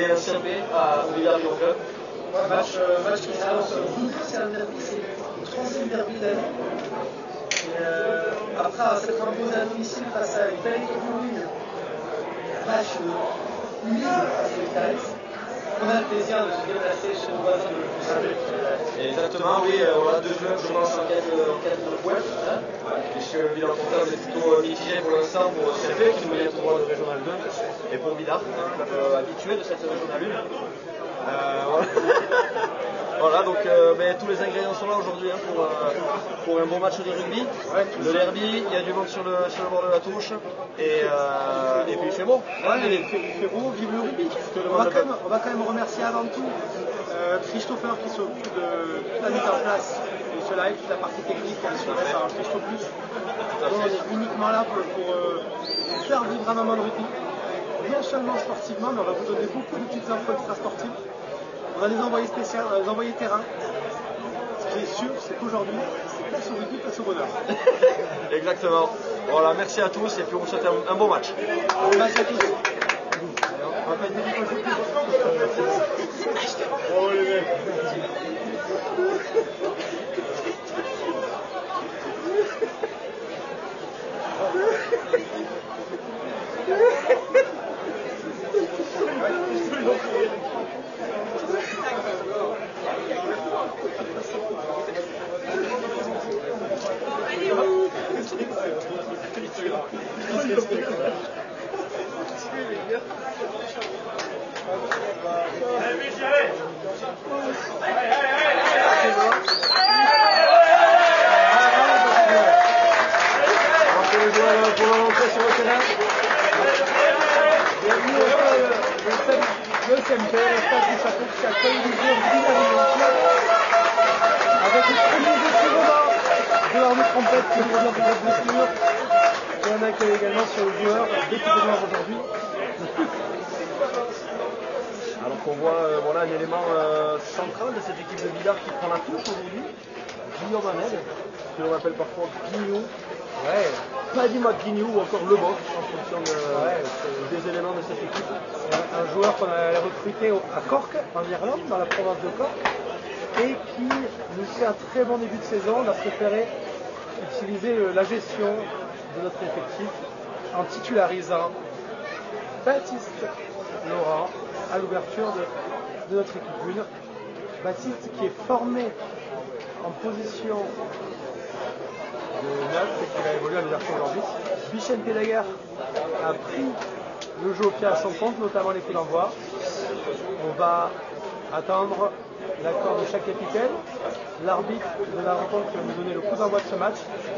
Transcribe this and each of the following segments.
les CMP au Villard Lyon Club. Match qui s'annonce c'est un derby, c'est le 30e derby de l'année. Après s'être imposé à domicile face à une belle équipe en ligne, match humide face aux Itares. On a le plaisir de se déplacer chez nos voisins de Saint-Denis. Exactement, oui, on a deux clubs, je pense, en 4 de points, puisque le bilan comptable est plutôt mitigé pour l'instant pour CFP, qui nous vient tout droit de Régional 2, et pour Villard, un club habitué de cette Régional 1. Voilà, donc tous les ingrédients sont là aujourd'hui pour un bon match de rugby. Le derby, il y a du monde sur le bord de la touche, et puis il fait beau. Il fait beau, vive le rugby. On va quand même remercier avant tout Christopher qui s'occupe de toute la mise en place de ce live, toute la partie technique qui est assurée par Christophe. On est uniquement là pour faire vivre un moment de rugby, non seulement sportivement, mais on va vous donner beaucoup de petites infos extra-sportives. On a des envoyés spéciaux, on a des envoyés terrain. Ce qui est sûr, c'est qu'aujourd'hui, c'est place au rugby, place au bonheur. Exactement. Voilà, merci à tous et puis on vous souhaite un bon match. Bon match à tous. On va pas être délicat. Oh les mecs. Le CMP, le stade du Château qui accueille les joueurs d'Inavigation avec les premiers essais de l'armée trompette qui nous revient pour la blessure. Et on accueille également sur le joueur d'équipe de Noir aujourd'hui. Alors qu'on voit voilà, un élément central de cette équipe de Villard qui prend la touche aujourd'hui, Guillaume Ahmed, que l'on appelle parfois Guignou. Ouais. Paddy McGuinness ou encore Le Boc en fonction des éléments de cette équipe. C'est un joueur qu'on a recruté à Cork, en Irlande, dans la province de Cork, et qui nous fait un très bon début de saison. On a préféré utiliser la gestion de notre effectif en titularisant Baptiste Laurent à l'ouverture de notre équipe 1. Baptiste qui est formé en position de 9 et qui va évoluer à l'ouverture aujourd'hui. Vicente Daguerre a pris le jeu au pied à son compte, notamment les coups d'envoi. On va attendre l'accord de chaque capitaine. L'arbitre de la rencontre qui va nous donner le coup d'envoi de ce match.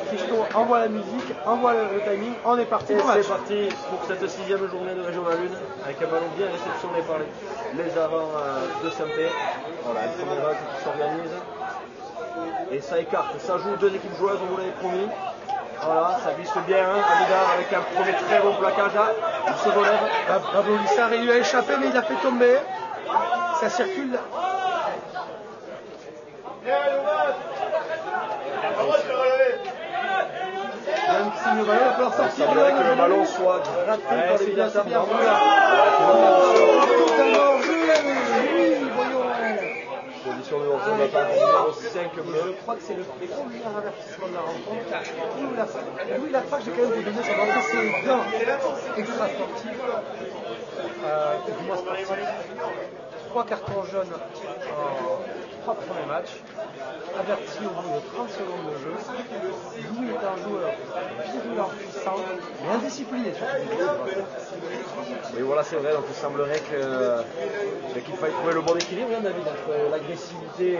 Christo envoie la musique, envoie le timing, on est parti. C'est parti pour cette 6e journée de Régional 1 avec un ballon bien réceptionné par les avants de Saint-Pé. Voilà, une première vague qui s'organise. Et ça écarte, ça joue deux équipes joueuses, on vous l'avait promis. Voilà, ça glisse bien, Abidar avec un premier très bon plaquage là. Il se relève. Pablo Lissard, il lui a échappé, mais il a fait tomber. Ça circule. Il y a un petit ballon, il va falloir sortir. Il que le ballon soit gratté par les Villatars. Position de hors-zone d'attaque numéro 5. Je crois que c'est le premier avertissement de la rencontre. Louis Lafrac, j'ai quand même vous donner son antécédent extra-sportif, du moins sportif. 3 cartons jaunes en 3 premiers matchs, averti au bout de 30 secondes de jeu. Louis est un joueur virulent, puissant, mais indiscipliné surtout. Oui, voilà, c'est vrai, donc il semblerait qu'il faille trouver le bon équilibre, hein, David, entre l'agressivité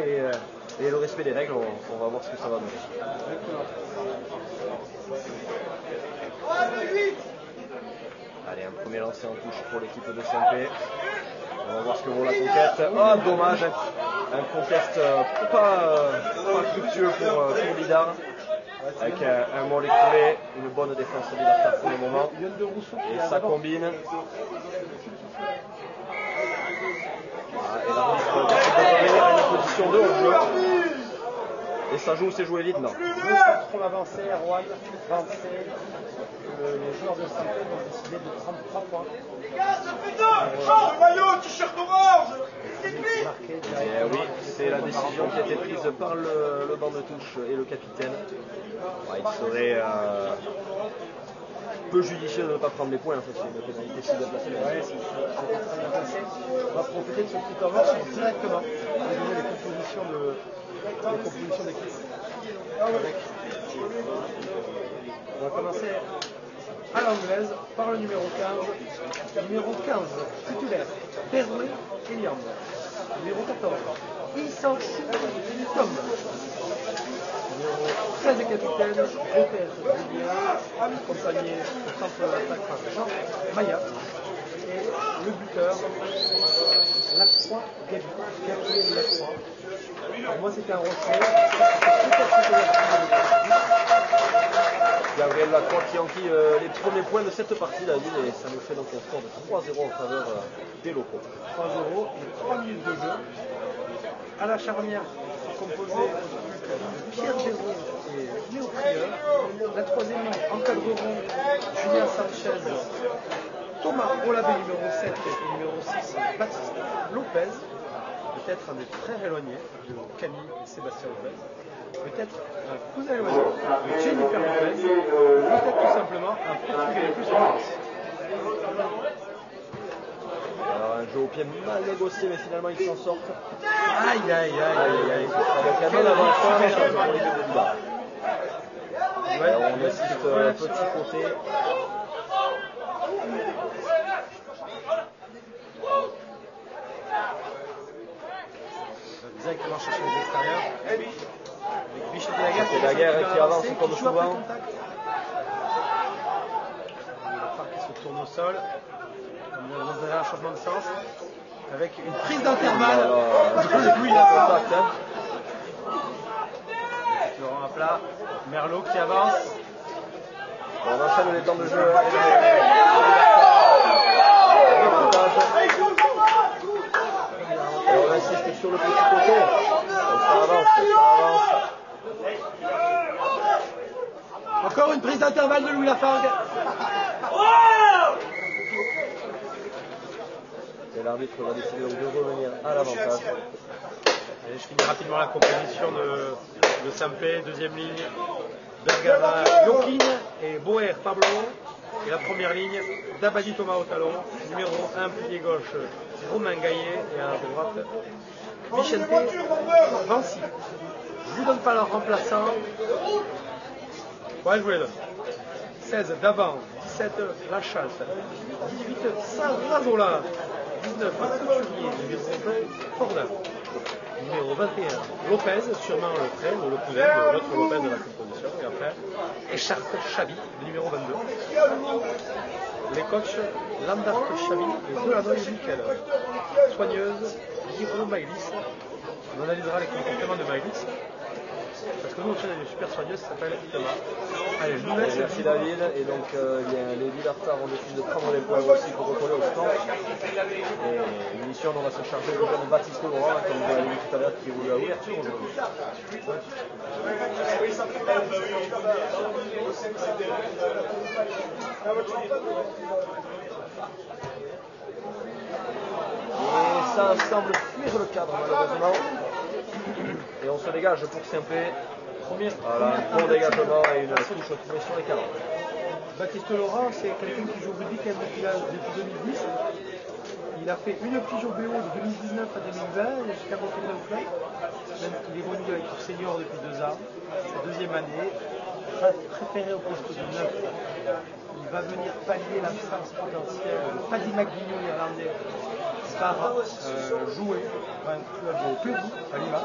et le respect des règles. On va voir ce que ça va donner. Allez, un premier lancer en touche pour l'équipe de Saint-Pé. On va voir ce que vaut la conquête. Ah, dommage, un contest pas fructueux pour Lidar. Avec un mot écoulé, une bonne défense de Lidar pour le moment. Et ça combine. Voilà, et l'arbitre a une position de hors-jeu. Et ça joue, c'est joué vite, non? Deux sans trop avancer, Erwan, avancé. Les joueurs de Santé ont décidé de prendre 3 points. Les gars, ça fait 2! Change le maillot, t-shirt orange! Et oui, c'est la décision qui a été prise par le banc de touche et le capitaine. Ouais, il serait peu judicieux de ne pas prendre les points, ça c'est une pénalité si bien placée. Ouais, c'est très bien placé. On va profiter de ce petit temps mort directement pour donner les compositions d'équipe. On va commencer à l'anglaise par le numéro 15. Numéro 15, titulaire, Perrouet et Liam. Numéro 14, Issam Tom. Numéro 13 et capitaine, Lopez Julien, accompagné au centre de l'attaque par Jean Maya. Et le buteur, Lacroix Gabriel Lacroix. Pour moi c'était un rocher. Gabriel Lacroix qui enquille les premiers points de cette partie, David, et ça nous fait donc un score de 3-0 en faveur des locaux. 3-0, et 3 minutes de jeu. À la charnière, composée de Pierre Géraud et Léo Prieur. La troisième ligne, encadreront Julien Sanchez, Thomas Olabé numéro 7 et numéro 6, Baptiste Lopez. Peut-être un des frères éloignés de Camille et Sébastien Lopez. Peut-être un cousin éloigné de Jennifer Lopez. Peut-être tout simplement un portugais plus en France. Alors un jeu au pied mal négocié, mais finalement ils s'en sortent. Aïe aïe aïe aïe. Avec un bon avantage pour l'équipe de Dubar. On assiste petit côté. Directement chercher les extérieurs. Avec Bichet de la guerre qui avance comme souvent. Le phare qui se tourne au sol. On a un changement de sens. Avec une prise d'intervalle de Louis Lafont. Laurent à plat. Merlot qui avance. On enchaîne les temps de jeu. Et on insiste sur le petit côté. Ça avance. Encore une prise d'intervalle de Louis Lafargue. Et l'arbitre va décider donc de revenir à l'avantage. Je finis rapidement la composition de Sampé, deuxième ligne. Bergara, Jokin et Boer Pablo. Et la première ligne, Dabadi Thomas au talon. Numéro 1, pilier gauche, Romain Gaillet. Et à droite, Vicente Vancy. Je ne vous donne pas leur remplaçant. Ouais, je vous les donne. 16, Daban. 17, Lachalte. 18, Sarrazola. 19, Couturier. Numéro 20, Fordin. Numéro 21, Lopez, sûrement le frère ou le cousin de l'autre Lopez de la composition. Et après, Écharpe Chabi, le numéro 22. Les coachs, Landart Chabi et Delanoy Miquel. Soigneuse, Guillaume Maïlis. On analysera les comportements de Maïlis. Parce que nous, on tient une super soigneuse qui s'appelle Thomas. Allez, je vous laisse. Merci David. Et donc, les Villartard ont décidé de prendre les points aussi pour recoller au stand. Et une mission dont va se charger le jeune Baptiste Laurent, comme vous l'avez dit tout à l'heure, qui est voulu à ouverture aujourd'hui. Et ça semble fuir le cadre malheureusement. Et on se dégage pour Saint-Pé. Voilà, un bon dégagement et une touche trouvée sur les 40. Baptiste Laurent, c'est quelqu'un qui joue au rugby depuis 2010. Il a fait une pige au BO de 2019 à 2020 jusqu'à monter au club. Il est venu à l'équipe senior depuis 2 ans. Sa deuxième année, préféré au poste de 9. Il va venir pallier l'absence potentielle de Paddy McGuinness, l'Irlandais, par jouer un club au Pérou, à Lima.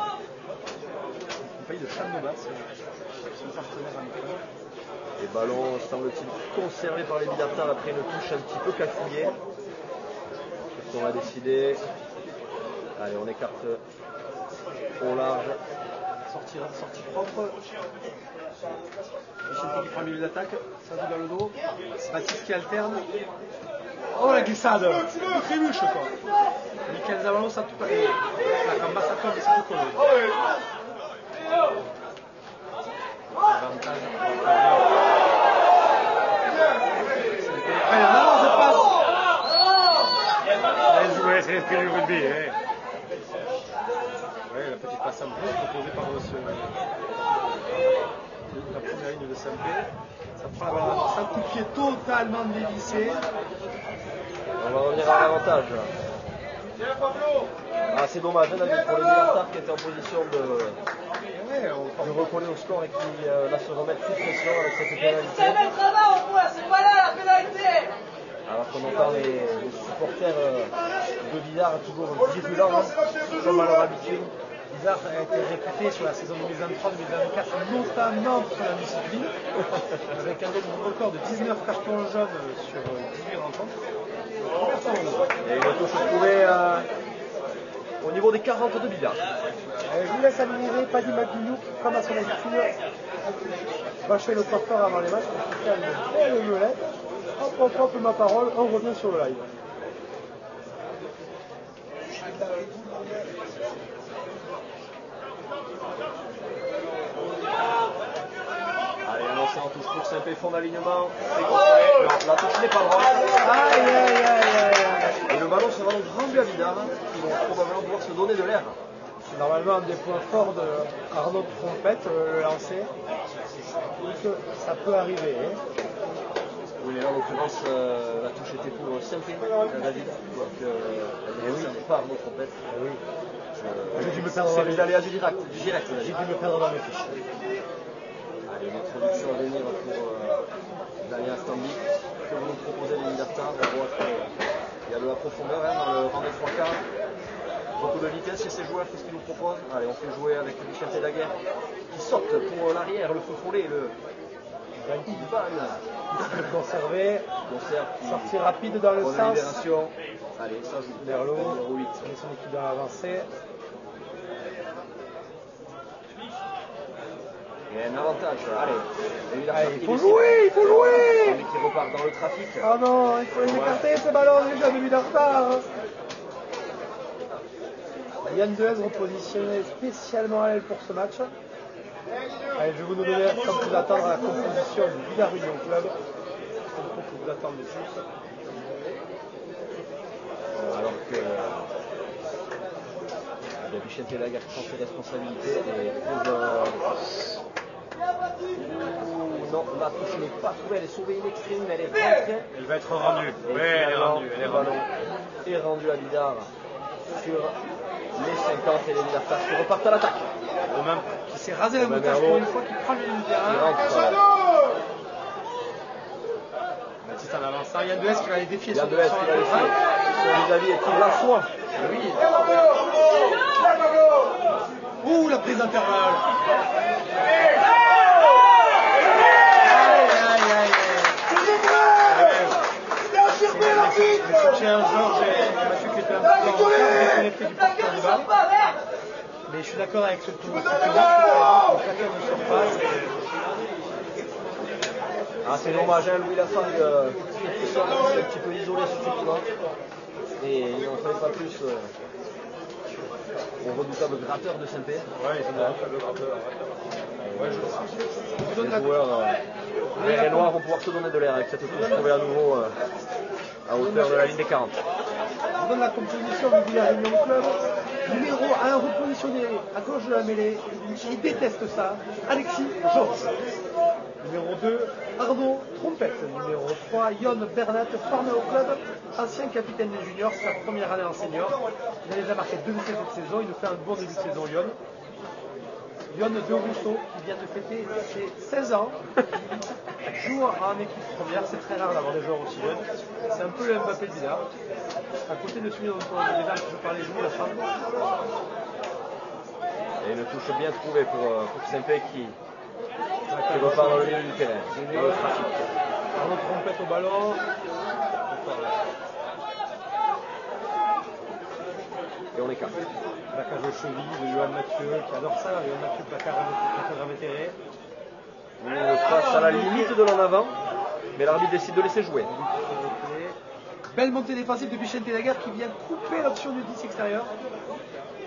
Une pays de Chalmobas, son partenaire amical. Les ballons semble-t-il conservés par les Villartard après une touche un petit peu cafouillée. Qu'est-ce qu'on va décider? Allez, on écarte au large. Sortie propre. Michel qui prend le milieu d'attaque, ça joue dans le dos. Baptiste qui alterne. Oh la glissade! Il trébuche quoi! Michael Zavallo, ça tout pas. La Camba ça tombe et c'est tout collé. Avantage. Allez, on avance de passe. Bien joué, c'est l'esprit du rugby. Hein. Ouais, la petite passe en plus proposée par la première ligne de SMP. Ça prend la balle, ça coup de pied totalement dévissé. On va revenir à l'avantage. Ah, c'est dommage, hein, David, pour les Villartard qui étaient en position de recoller au score et qui là se remettent sous pression avec cette pénalité. Alors qu'on entend les supporters de Villars toujours virulents, hein, comme à leur habitude. Villars a été réputé sur la saison 2023-2024, notamment sur la discipline, avec un record de 19 cartons jaunes sur 18 rencontres. Et une touche trouvée au niveau des 40 de Villars. Je vous laisse admirer Paddy McGuinness, comme à son habitude, bâcher le porteur avant les matchs pour qu'il calme bien le melet. Hop, ma parole, on revient sur le live. Allez, annoncé en touche pour Saint-Pé, fond d'alignement. C'est contrôlé. Non, la touche n'est pas droite. Aïe. Et le ballon sera donc rendu à Villars, qui vont probablement pouvoir se donner de l'air. Normalement, un des points forts de Arnaud Trompette, le lancer. Donc, ça peut arriver. Hein. Oui, mais là, en l'occurrence, la touche était pour Saint-Pé, David. Donc, elle n'est pas Arnaud Trompette. Oui. J'ai dû me perdre dans les aléas du direct. J'ai dû me perdre dans mes fiches. Allez, une introduction à venir pour l'Alliance Tambi. Que vous nous proposez, les Villartard. Il y a de la profondeur hein, dans le rang des trois quarts. Beaucoup de vitesse chez ces joueurs, qu'est-ce qu'ils nous proposent? Allez, on fait jouer avec Michel Daguerre qui saute pour l'arrière, le feu follet, le conservé, sortie rapide dans le sens. Libération. Allez, ça joue vers le haut. Numéro 8. On est son équipe dans l'avancée. Et un avantage. Allez, il faut jouer. Celui qui repart dans le trafic. Oh non, il faut les écarter ce ballon déjà de Villartard. Yann Dehez repositionné spécialement à l'aile pour ce match. Allez, je vais vous donner sans plus attendre la composition du Villars Union Club. Il faut vous attendre de plus. Alors que Vicente Lagarde prend ses responsabilités et pose non, la touche n'est pas trouvée, elle est sauvée in extremis, mais elle est rentrée. Elle va être rendue. Oui, elle est rendue. Le ballon est rendu à Villars sur les 50 et les Villartard qui repartent à l'attaque. Romain qui s'est rasé la moustache pour une fois, qui prend le milieu du terrain. Baptiste en avançant, Yann Dehez qui va les défier sur Yann Dehez qui va les défier. Son vis-à-vis est-il la soie? Oui. Ouh, la prise d'intervalle. J'ai un Georges et Mathieu qui était un peu déconnecté du porteur du bal. Mais je suis d'accord avec ce tour. Chacun ne sort pas. Ah, c'est dommage, hein, Louis Lafang est un petit peu isolé sur ce tournoi. Et il n'en fallait pas plus au redoutable gratteur de Saint-Pé. Ouais, ils sont de redoutable gratteur. Les joueurs verts et noirs vont pouvoir se donner de l'air avec cette touche trouvée à nouveau à hauteur de la ligne des 40. On donne la composition du Villars Union Club. Numéro 1 repositionné à gauche de la mêlée. Il déteste ça. Alexis Georges. Numéro 2, Arnaud Trompette. Numéro 3, Yon Bernat, formé au club, ancien capitaine des juniors, sa première année en senior. Il a déjà marqué 2 essais cette saison, il nous fait un bon début de saison, Yon. Yon de Rousseau, qui vient de fêter ses 16 ans, joue en équipe première, c'est très rare d'avoir des joueurs aussi jeunes. C'est un peu le Mbappé de Villars. À côté de celui dont on a déjà un peu parlé, Louis Lafang. Et une touche bien trouvée pour Saint-Pé qui repart dans le milieu du terrain, dans le trafic. Arnaud Trompette au ballon. Et on écarte. Placage de cheville de Johan Mathieu, qui adore ça. Johan Mathieu, placage invétéré. Face à la limite de l'en avant, mais l'arbitre décide de laisser jouer. Belle montée défensive de Vicente Daguerre qui vient couper l'option du 10 extérieur.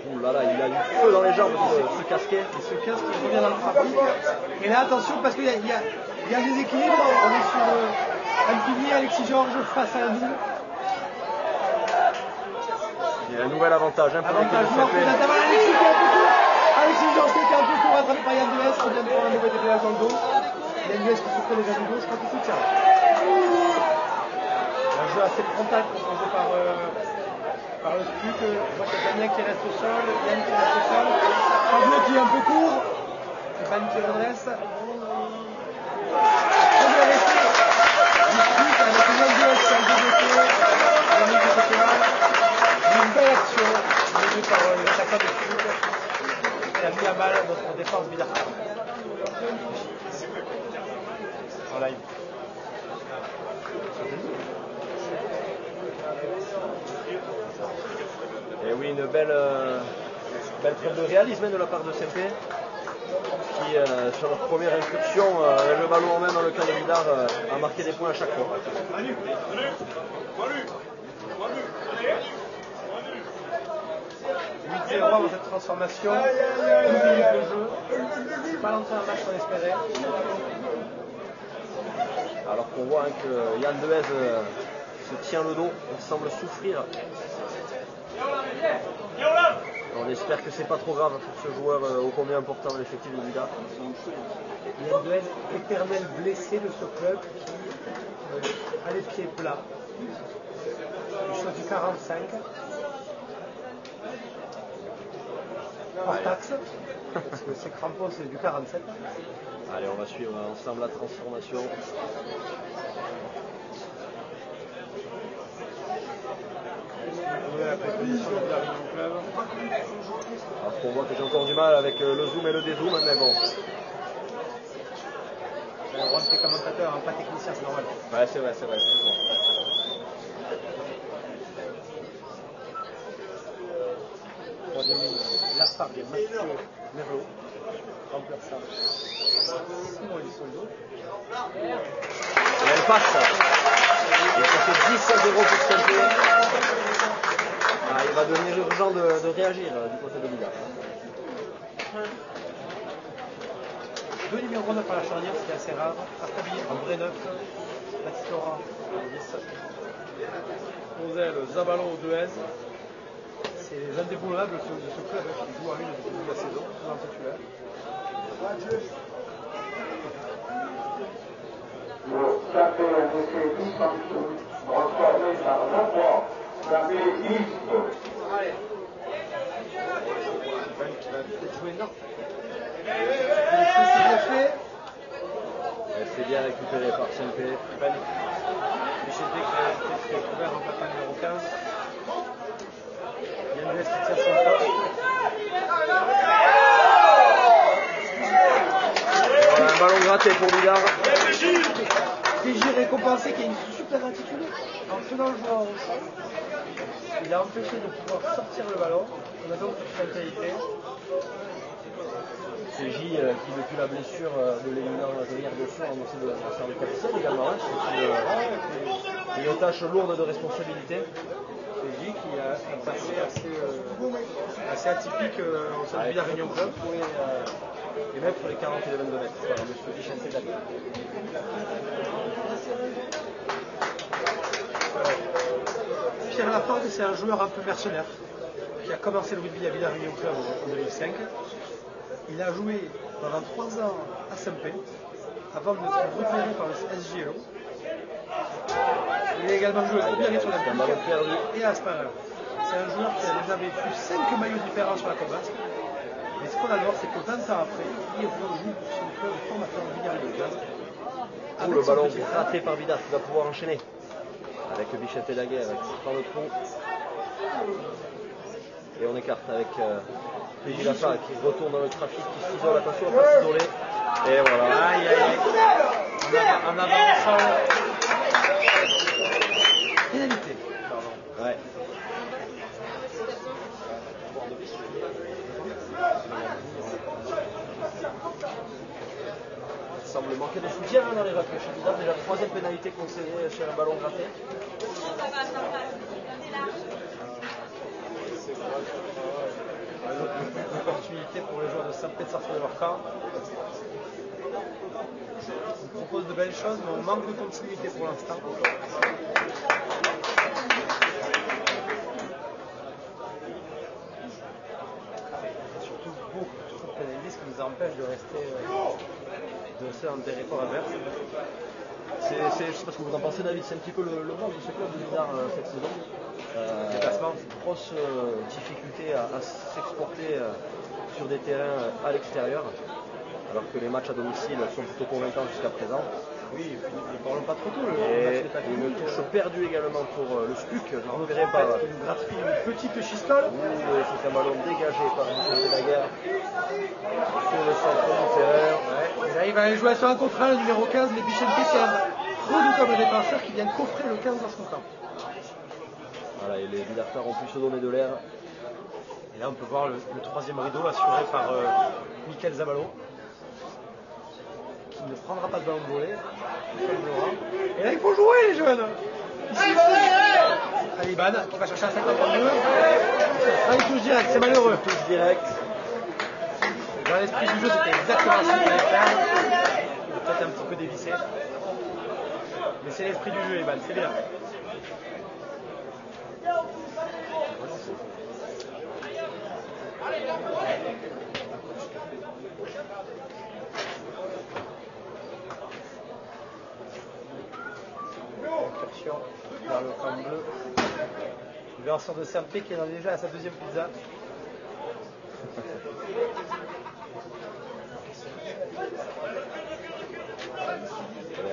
Ouh là là, il a du feu dans les jambes, ce casquet. Il se casse, il revient dans le trafic. Et là, attention, parce qu'il y a des équilibres. On est sur un pilier, Alexis Georges face à un double. Il y a un nouvel avantage pour l'équipe Avantage de mort pour Saint-Pé. Nathalie. Alexis Georges qui était un peu court, rattrapé par Yann Deves, qui vient de prendre un mauvais décalage dans le dos. Yann Deves qui souffrait déjà du dos, je crois qu'il soutient. Un jeu assez frontal proposé par le Stuc. Je vois qu'il y a Damien qui reste au sol, Yann qui reste au sol. Pablo qui est un peu court. Van qui redresse. Premier essai du Stuc avec Yann Deves qui a un peu bloqué. Yannick qui était là. Une belle action menée par l'attaquant de Stuc qui a mis à mal notre défense Villard. En live. Et oui, une belle preuve de réalisme de la part de Saint-Pé qui, sur leur première incursion, avec le ballon en main dans le camp de Villard, a marqué des points à chaque fois. 8-0 avant cette transformation. 12 minutes de jeu. C'est pas l'entrée en match qu'on espérait. Alors qu'on voit que Yann Deves se tient le dos, il semble souffrir. On espère que c'est pas trop grave pour ce joueur ô combien important de l'effectif de Villard. Yann Deves, éternel blessé de ce club qui a les pieds plats. Il choisit du 45. Hors taxe, parce que ses crampons c'est du 47. Allez, on va suivre ensemble la transformation. La proposition de la Réunion Club. Alors qu'on voit que j'ai encore du mal avec le zoom et le dézoom, mais bon. Le rôle des commentateurs, pas technicien, c'est normal. Ouais, c'est vrai, c'est vrai. Troisième ligne, Lafargue et Mathieu Merlot. Remplaçant Simon Lissoldo. Et elle passe. Et ça fait 10-0 pour Saint-Pé. Il va devenir urgent de réagir du côté de Villard. Deux numéros 9 à la charnière, c'est assez rare. Astabi en vrai 9. Baptiste Laurent en 10. Ozel, Zabalo au 2S. C'est les indéboulables de ce club qui joue en une depuis le début de la saison, dans le titulaire. Le Saint-Pé a été défensif, transformé par Lacroix. Saint-Pé East. Allez. Ben qui va peut-être jouer Nantes. C'est bien récupéré par Saint-Pé. Ben. Michel P qui est couvert en plateau numéro 15. Yann Deves qui tire son top. Voilà, un ballon gratté pour Villard. PJ récompensé qui a une super attitude en tenant le joueur au champ. Il a empêché de pouvoir sortir le ballon. On a donc une qualité. C'est J qui, depuis la blessure de l'éminent Adrien Dessous, a annoncé de faire le capitaine également. C'est une tâche lourde de responsabilité. C'est J qui a un passé assez atypique au sein de la Réunion Club. Et même pour les 40 et les 22 mètres, par M. Vicente Daguerre. Pierre Lafargue, c'est un joueur un peu mercenaire qui a commencé le rugby à Villa Réunion Club en 2005. Il a joué pendant 3 ans à Saint-Pé avant d'être repéré par le SGLO. Il a également joué au Biarritz sur la et à Aspinal. C'est un joueur qui a déjà vécu 5 maillots différents sur la Côte Basque. Mais ce qu'on adore, c'est que 20 ans après, il rejoue son club formateur de Villa Réunion Club. Le ballon gratté par Villard qui va pouvoir enchaîner avec Bichette et Daguerre qui prend le trou. Et on écarte avec PJ Lafargue qui retourne dans le trafic, qui s'isole, attention à ne pas s'isoler. Et voilà. Aïe aïe aïe. En avant pénalité. Pardon. Ouais. Il semble manquer de soutien dans les vacances. Déjà la 3e pénalité concédée sur un ballon gratté. Saint-Pé de sortir de leur camp. On propose de belles choses, mais on manque de continuité pour l'instant. Surtout beaucoup trop de pénalistes qui nous empêchent de rester dans le territoire adverse. Je sais pas ce que vous en pensez, David, c'est un petit peu le manque de ce club de Villars cette saison. Déplacement. Grosse difficulté à s'exporter sur des terrains à l'extérieur, alors que les matchs à domicile sont plutôt convaincants jusqu'à présent. Oui, ne parlons pas trop tôt. Et une touche perdue également pour le SPUC, je ne verrai pas. Une gratte-fille, une petite chistole. C'est un ballon dégagé par Vicente Daguerre sur le centre du terrain. Ouais. Et là, il va aller jouer sur un contre 1, le numéro 15, les Bichente, qui est un redoutable défenseur qui vient coffrer le 15 dans son camp. Voilà, et les Villartard ont pu se donner de l'air. Et là, on peut voir le troisième rideau assuré par Michael Zabalo, qui ne prendra pas de ballon de volée. Et là, il faut jouer, les jeunes. Ici, Taliban qui va chercher un 52. Ça, il touche direct, c'est malheureux. Touche direct. Dans l'esprit du jeu, c'était exactement ce qu'il fallait faire. Il est peut-être un petit peu dévissé. Mais c'est l'esprit du jeu, Iban, c'est bien. Incursion vers le camp bleu. L'ouverture de Saint-Pé qui est déjà à sa deuxième pizza.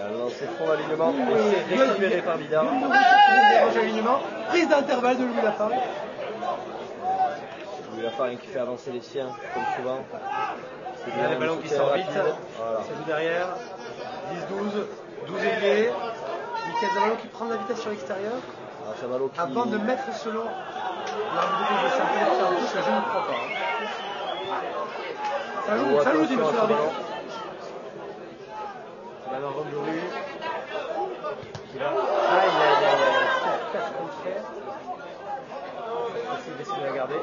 Un lancé fond d'alignement et c'est récupéré par Vidal. Prise d'intervalle de Louis Lafargue. Louis Lafargue qui fait avancer les siens, comme souvent. Il y a les ballons qui sortent vite. Voilà. Ça joue derrière. 10-12. 12 ailiers. Michael Zabalo qui prend de la vitesse sur l'extérieur. Qui... Avant de mettre selon l'arbitre de Saint-Pé sur la touche, je ne crois pas. Ça joue, dit monsieur l'arbitre. Là, dans Romburu. Qui va. Aïe, aïe, aïe. 4 contre. Essayer d'essayer de la garder.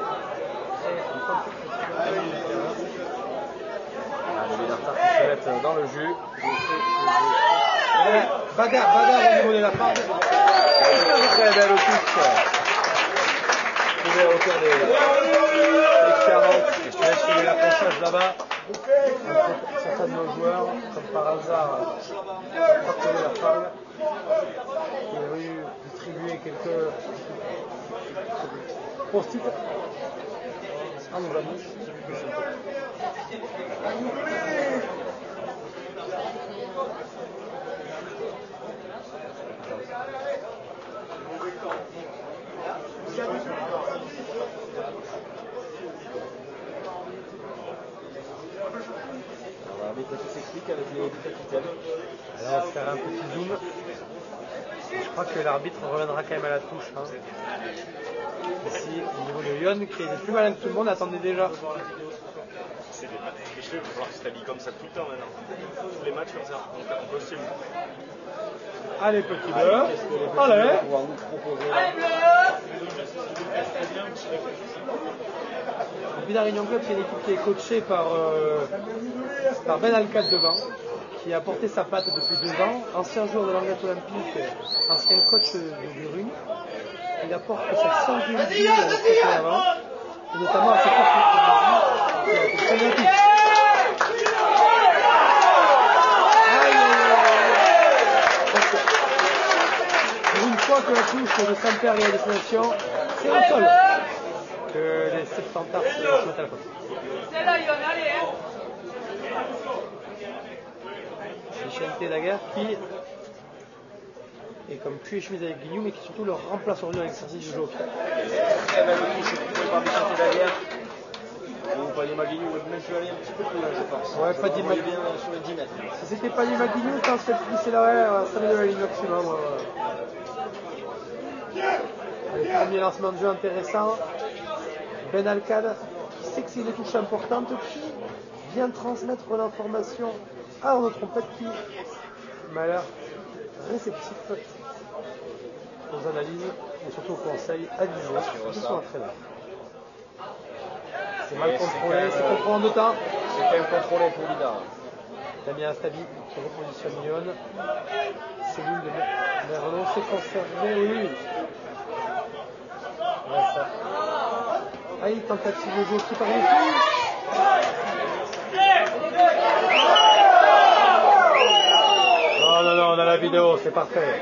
Les Villartard qui se mettent dans le jus. Bagarre au niveau de la part. Très belle touche. Trouvé à hauteur des 40. Je vais suivre l'approchage là-bas. Certains de nos joueurs, comme par hasard, Anthony Lafargue, qui est venu distribuer quelques post-it. Ah, nous l'avons. L'arbitre qui s'explique avec les capitaines. Alors, on va faire un petit zoom. Je crois que l'arbitre reviendra quand même à la touche. Hein. Ici, au niveau de Lyon, qui est plus malin que tout le monde, attendez déjà. C'est des matchs, il va falloir que tu t'habilles comme ça tout le temps maintenant. Tous les matchs comme ça, en costume. Allez, petit bleu. Allez. Le Villarignon Club, c'est une équipe qui est coachée par Ben Alcade devant, qui a porté sa patte depuis 2 ans, ancien joueur de l'Anglette Olympique, ancien coach de Burune. Il apporte cette singularité à l'expression avant, et notamment à cette équipe qui a été très rapide. Pour une fois que la touche de Saint-Père est à destination, c'est au sol que les 70 se mettent à la faute. C'est là, il va aller, hein. Vicente Daguerre qui est comme cul et chemise avec Guignou, mais qui surtout leur remplace aujourd'hui dans l'exercice du jeu au pied. Très belle touche trouvée par Vicente Daguerre. Padima Guignou va même plus aller un petit peu plus loin, je pense. Ouais, Padima bien sur les 10 mètres. Si c'était Padima Guignou, quand cette glissée là, ça met de la ligne maximum. Allez, premier lancement de jeu intéressant. Ben Alcade, qui sait que c'est une touche importante, qui vient transmettre l'information à Arnaud Trompette, qui m'a l'air réceptif aux analyses et surtout aux conseils avisés de son entraîneur. C'est mal contrôlé, c'est contrôlé en 2 temps. C'est quand même contrôlé pour Lida. Damien Astabi qui repositionne Lyon. Cellule de Merlot, c'est conservé, oui. Ouais, ça. Aïe, tentative de jeu qui par ici. Non, on a la vidéo, c'est parfait.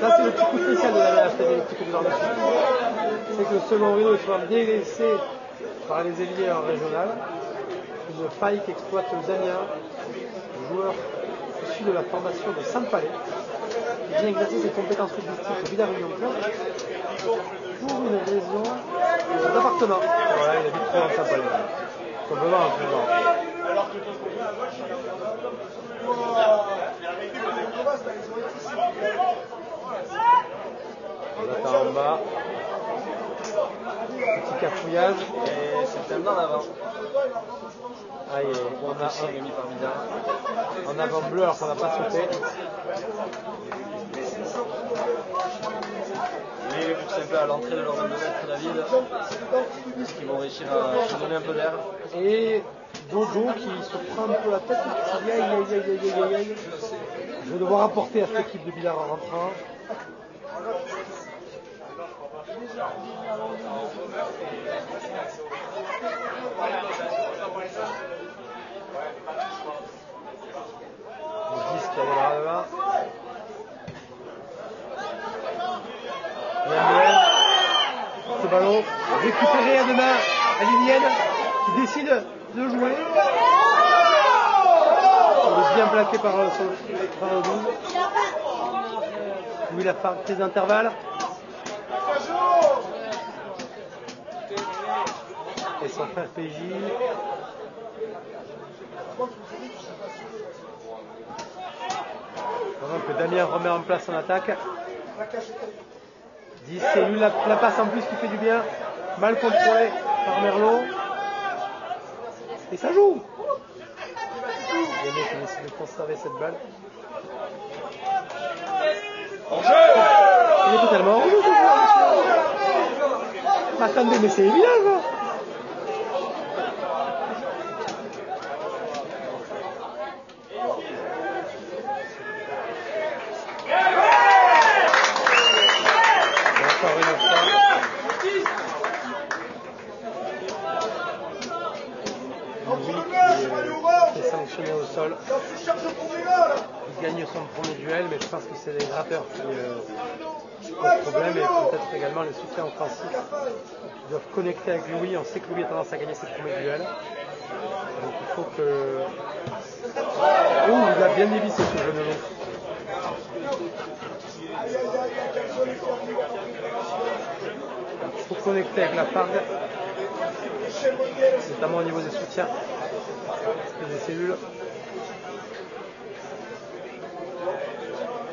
Ça, c'est le petit coup spécial de la Astabi, le petit coup de dessus. C'est que le second rideau est souvent délaissé par les ailiers en régional. Une faille qu'exploite Damien, joueur issu de la formation de Saint-Palais, qui vient exercer ses compétences footballistiques au Villarreal Club pour une raison d'appartement. Voilà, il habite trop dans Saint-Palais. Simplement, on attend en bas. Petit cafouillage. Et c'est un en avant. Aïe, on a un avant bleu alors qu'on n'a pas sauté. Oui, pour Saint-Pé à l'entrée de leur 22 mètres, David. Est-ce qu'ils vont réussir à se donner un peu d'air? Et Dodo qui se prend un peu la tête et qui dit aïe. Je vais devoir apporter à cette équipe de Billard en rentrant. Le disque qui arrivera là. Ce ballon récupéré à deux mains à Lilienne qui décide de jouer. Il est bien plaqué par le 12. Louis Lafargue, prise d'intervalle. Et son frère PJ. Pendant que Damien remet en place son attaque. 10, c'est lui la passe en plus qui fait du bien. Mal contrôlé par Merlot. Et ça joue. Les mecs qui décident de conserver cette balle. Il est totalement en jeu. Attendez, mais c'est évident quoi. Sanctionné au sol. Il gagne son premier duel, mais je pense que c'est les gratteurs qui posent problème et peut-être également les soutiens offensifs qui doivent connecter avec Louis. On sait que Louis a tendance à gagner ses premiers duels. Donc il faut que. Oh, il a bien dévissé ce jeune homme. Il faut connecter avec la Fargue, notamment au niveau des soutiens. Des cellules.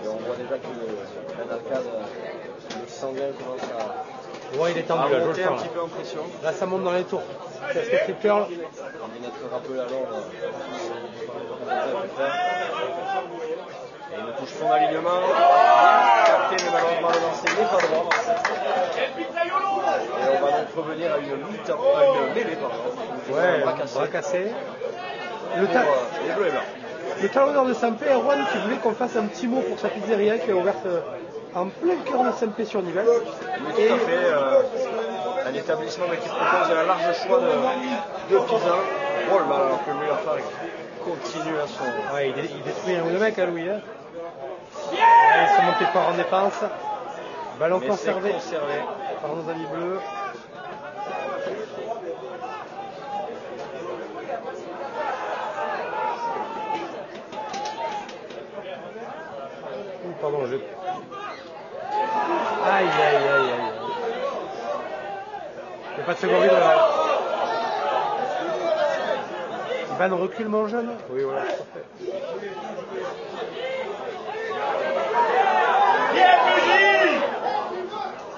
Et on voit déjà que le sanguin commence à. Ouais, il est tendu là, je le monter un sens. petit peu en pression. Là, ça monte dans les tours. Qu'est-ce que tu curls? On vient d'être rappelé à l'ordre. Et il me touche son alignement. Capté, mais malheureusement le lancer n'est pas droit. Et on va donc revenir à une lutte, à une mêlée, pardon. Ouais, bras cassé. Le bleus et blancs. Le talonneur de Saint-Pé, Erwan, qui voulait qu'on fasse un petit mot pour sa pizzeria qui est ouverte en plein cœur de Saint-Pé sur Nivelles. Oui, tout à fait. Un établissement qui propose un large choix de pizzas. Oh le mal alors que Louis Lafargue continue à son. Ouais, il détruit un ou deux mecs à Louis. Hein. Ouais, ils sont montés fort en défense. Ballon conservé par nos amis bleus. Pardon, je. Aïe. Il n'y a pas de second rideau là. Van recule mon jeune. Oui, voilà, parfait.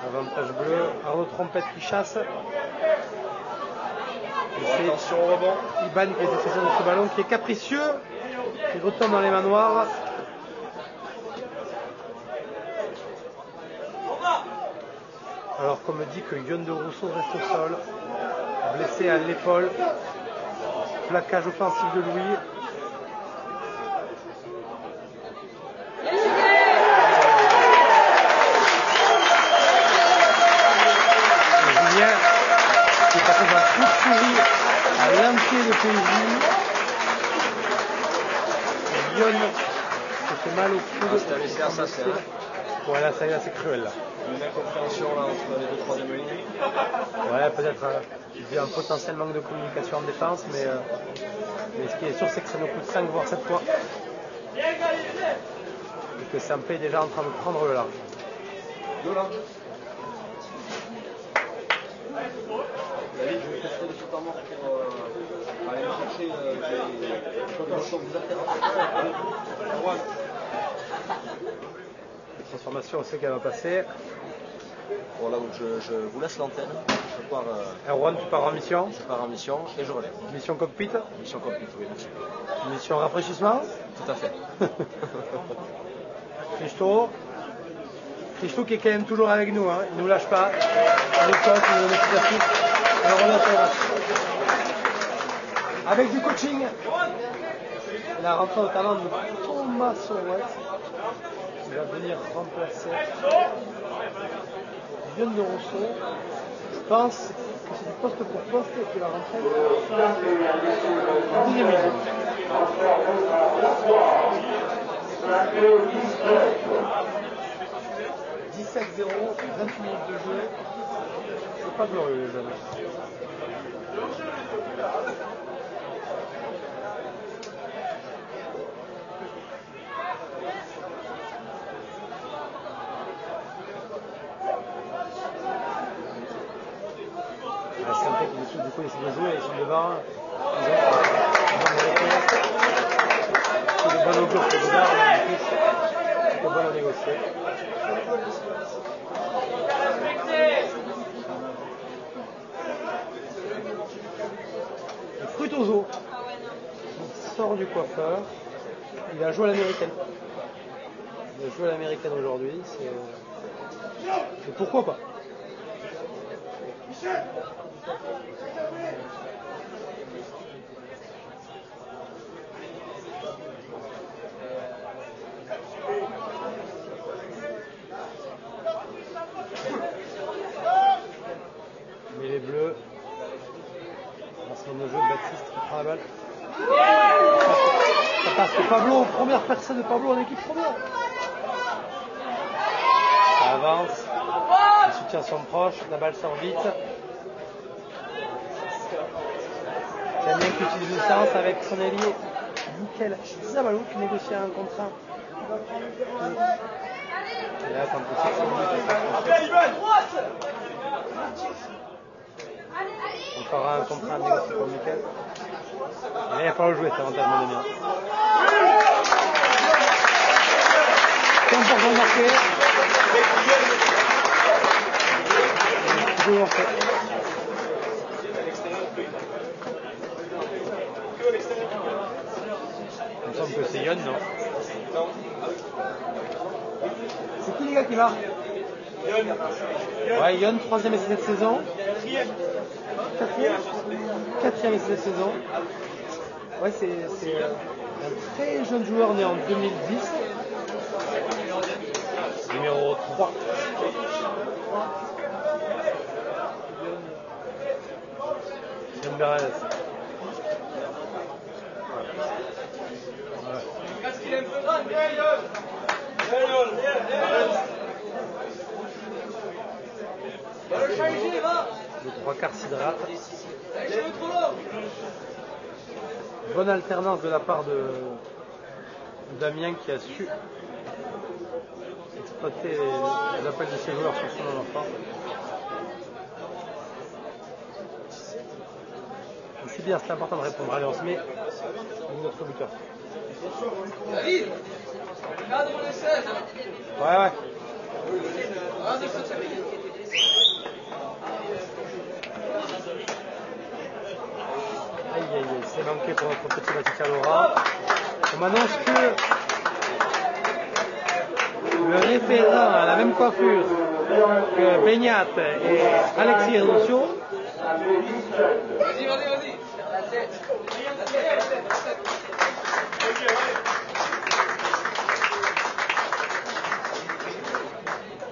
Avantage bleu. Arnaud Trompette qui chasse. Attention au rebond. Iban qui a été saisi de ce ballon qui est capricieux. Il retombe dans les manoirs. Alors qu'on me dit que Yon de Rousseau reste au sol, blessé à l'épaule. plaquage offensif de Louis. Julien qui est passé d'un coup de souris à l'entrée de PJ. Lyon se fait mal au coude. C'était un essai assassin. Voilà, ça c'est cruel là. Une incompréhension là entre les deux troisième lignes. Ouais, peut-être il y a un potentiel manque de communication en défense, mais ce qui est sûr, c'est que ça nous coûte 5 voire 7 fois. Et que Sampé est déjà en train de prendre le large. David, je vais tester le temps mort pour aller chercher des alternatives. La transformation, on sait qu'elle va passer. Bon, là, donc je vous laisse l'antenne. Je pars, Erwan, tu pars en mission. je pars en mission et je relève. Mission cockpit. Mission cockpit, oui, merci. Mission rafraîchissement. Tout à fait. Christo qui est quand même toujours avec nous, hein. Il ne nous lâche pas. Il nous coach, il nous donne tout à fait. Alors on attend. Avec du coaching. La rentrée notamment de Thomas Sorwet. Il va venir remplacer Vion de Rousseau. Je pense que c'est du poste pour poste et qu'il va rentrer en deuxième ligne. 17-0, 28 minutes de jeu. C'est pas glorieux les jeunes. La Saint-Pé qui du coup essaie de jouer, ils sont devant. C'est des bonnes augures pour Godard, mais en plus, c'est bon à négocier. Et Frutoso, il sort du coiffeur, il a joué à l'américaine. Il a joué à l'américaine aujourd'hui, et pourquoi pas? Mais les Bleus, lancement de jeu, Baptiste qui prend la balle. Ça passe que Pablo, première personne de Pablo en équipe première. Ça avance, il soutient son proche, la balle sort vite. Damien qui utilise une séance avec son allié Mikel Zabalou qui négocie un contrat. Et là, c'est un peu on fera un contrat à négocier pour Mikel. Et là, il va falloir jouer, c'est avantage de Damien. C'est important de marquer. Toujours en fait. Il me semble que c'est Yon, non? C'est qui les gars qui marque? Ouais, Yon, 3e essai cette saison. 4e essai cette saison. Ouais, c'est un très jeune joueur né en 2010. Numéro 3. Yon Berez. Le 3 quarts s'hydrate. Bonne alternance de la part de Damien qui a su exploiter les appels de ses joueurs sur son enfant. C'est bien, c'est important de répondre. Allez, on se met avec notre buteur. David, cadre les 16. Ouais. Aïe, c'est manqué pour notre petit Batika Laura. On m'annonce que le référent à la même coiffure que Beignat et Alexis Renuncio. Vas-y.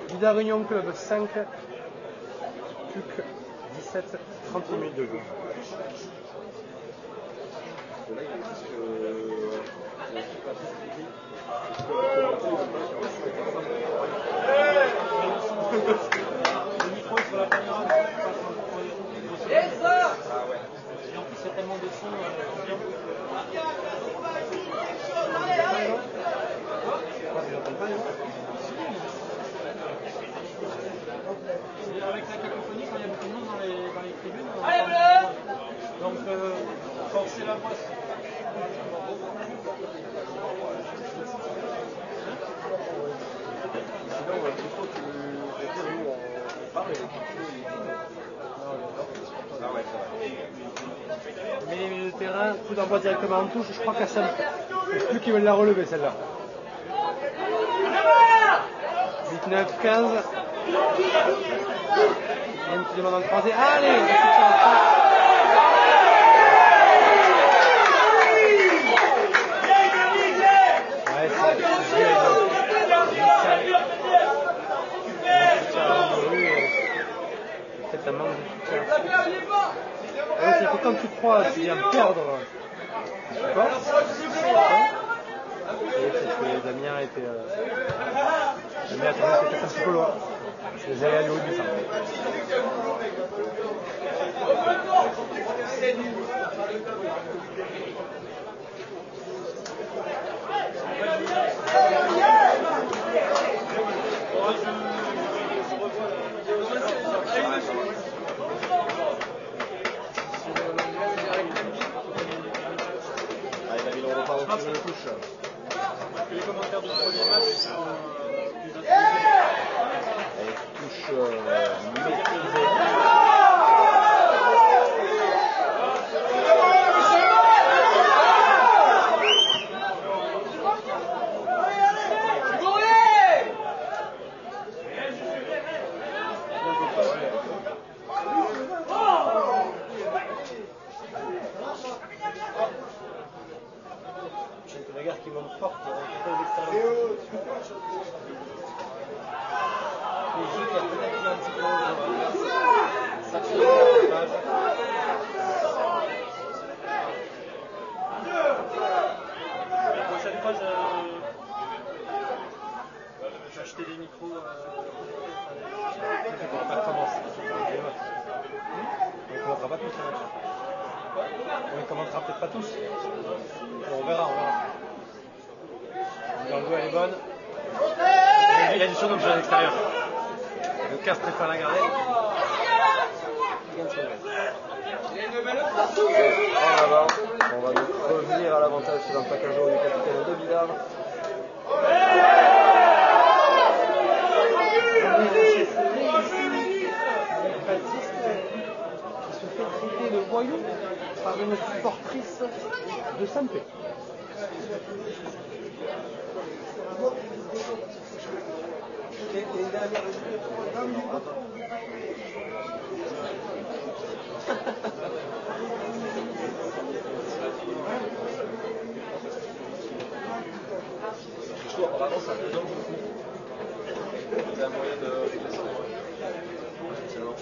Vida Réunion Club 5, PUC 17, 30 minutes de jeu. Le micro est sur la caméra, et en plus il y a tellement de son. Avec la cacophonie, quand il y a beaucoup de monde dans les tribunes, donc forcer la voix. Mais les milieux de terrain, coup d'envoi directement en touche, je crois qu'à ça, je sais plus qui veulent la relever celle-là. 8, 9, 15. Même qui demande en croisé. Allez, peut-être un manque de soutien. C'est que quand tu crois, tu viens perdre. D'accord. Et peut-être que Damien était. Damien a trouvé peut-être un petit peu loin. Les allées à l'eau du centre. Allez, David, on repart au jeu de touche. Les commentaires du premier match. Allez, touche maîtrisée. La gare qui monte fort pour rencontrer les extérieurs. Les jeux qui a peut-être un petit peu ça La prochaine fois, j'ai acheté des micros. on ne pourra pas recommencer. On ne commentera pas tous les matchs. On ne commentera peut-être pas tous. Bon, on verra. L'angle elle est bonne. Il y a du son comme jeu à l'extérieur. Le casse préfère la garder. En avant, on va donc revenir à l'avantage sur un plaquage du capitaine de Billard. Baptiste qui se fait traiter de voyou par une supportrice de Saint-Pé. Je trouve apparemment ça présente beaucoup. C'est un moyen de descendre. Excellent.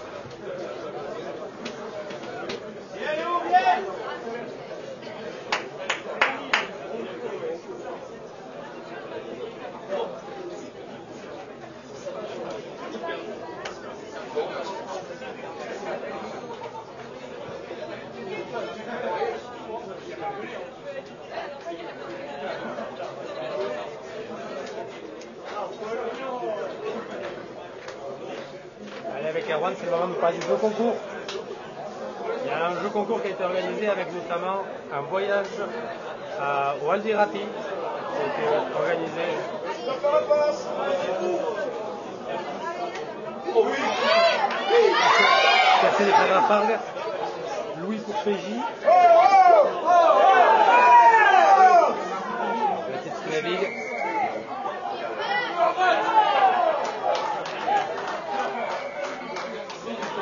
Allez, avec Erwan, c'est le moment de parler du jeu concours. Il y a un jeu concours qui a été organisé avec notamment un voyage au Aldirati qui a été organisé. Merci des frères Lafargue, Louis pour PJ. La petite Slavig.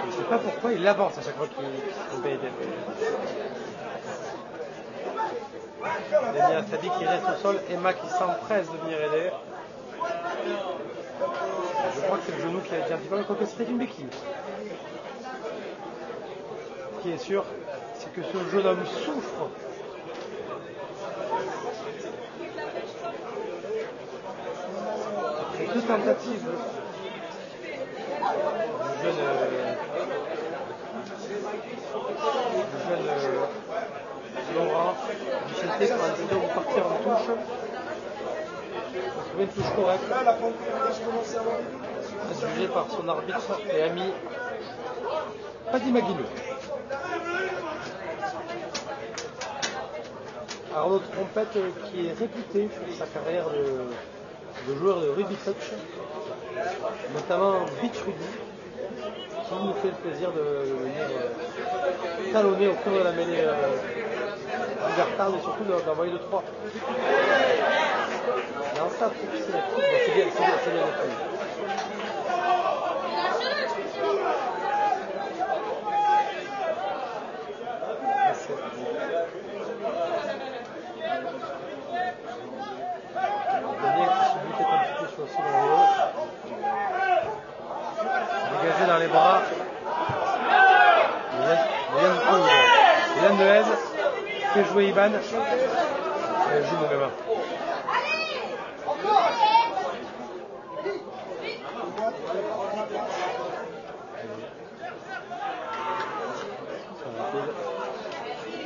Je ne sais pas pourquoi il avance à chaque fois qu'il paye des. Daniel Sadi qui reste au sol. Emma qui s'empresse de venir aider. Je crois que c'est le genou qui a été un petit peu, quoique c'était une béquille. Ce qui est sûr, c'est que ce jeune homme souffre. Après 2 tentatives, le jeune Laurent Vicente pour un décision de partir en touche. On trouvait une touche correcte, jugée par son arbitre et ami Paddy Maguino. Arnaud Trompette qui est réputé pour sa carrière de joueur de rugby touch, notamment beach rugby, qui nous fait le plaisir de venir talonner au cours de la mêlée du Gartard et surtout d'envoyer de 3. Non, ça, c'est la coupe. C'est bien, c'est bien la coupe. Dégagé dans les bras. Yann Dehez fait jouer Iban. Elle joue mon gamin.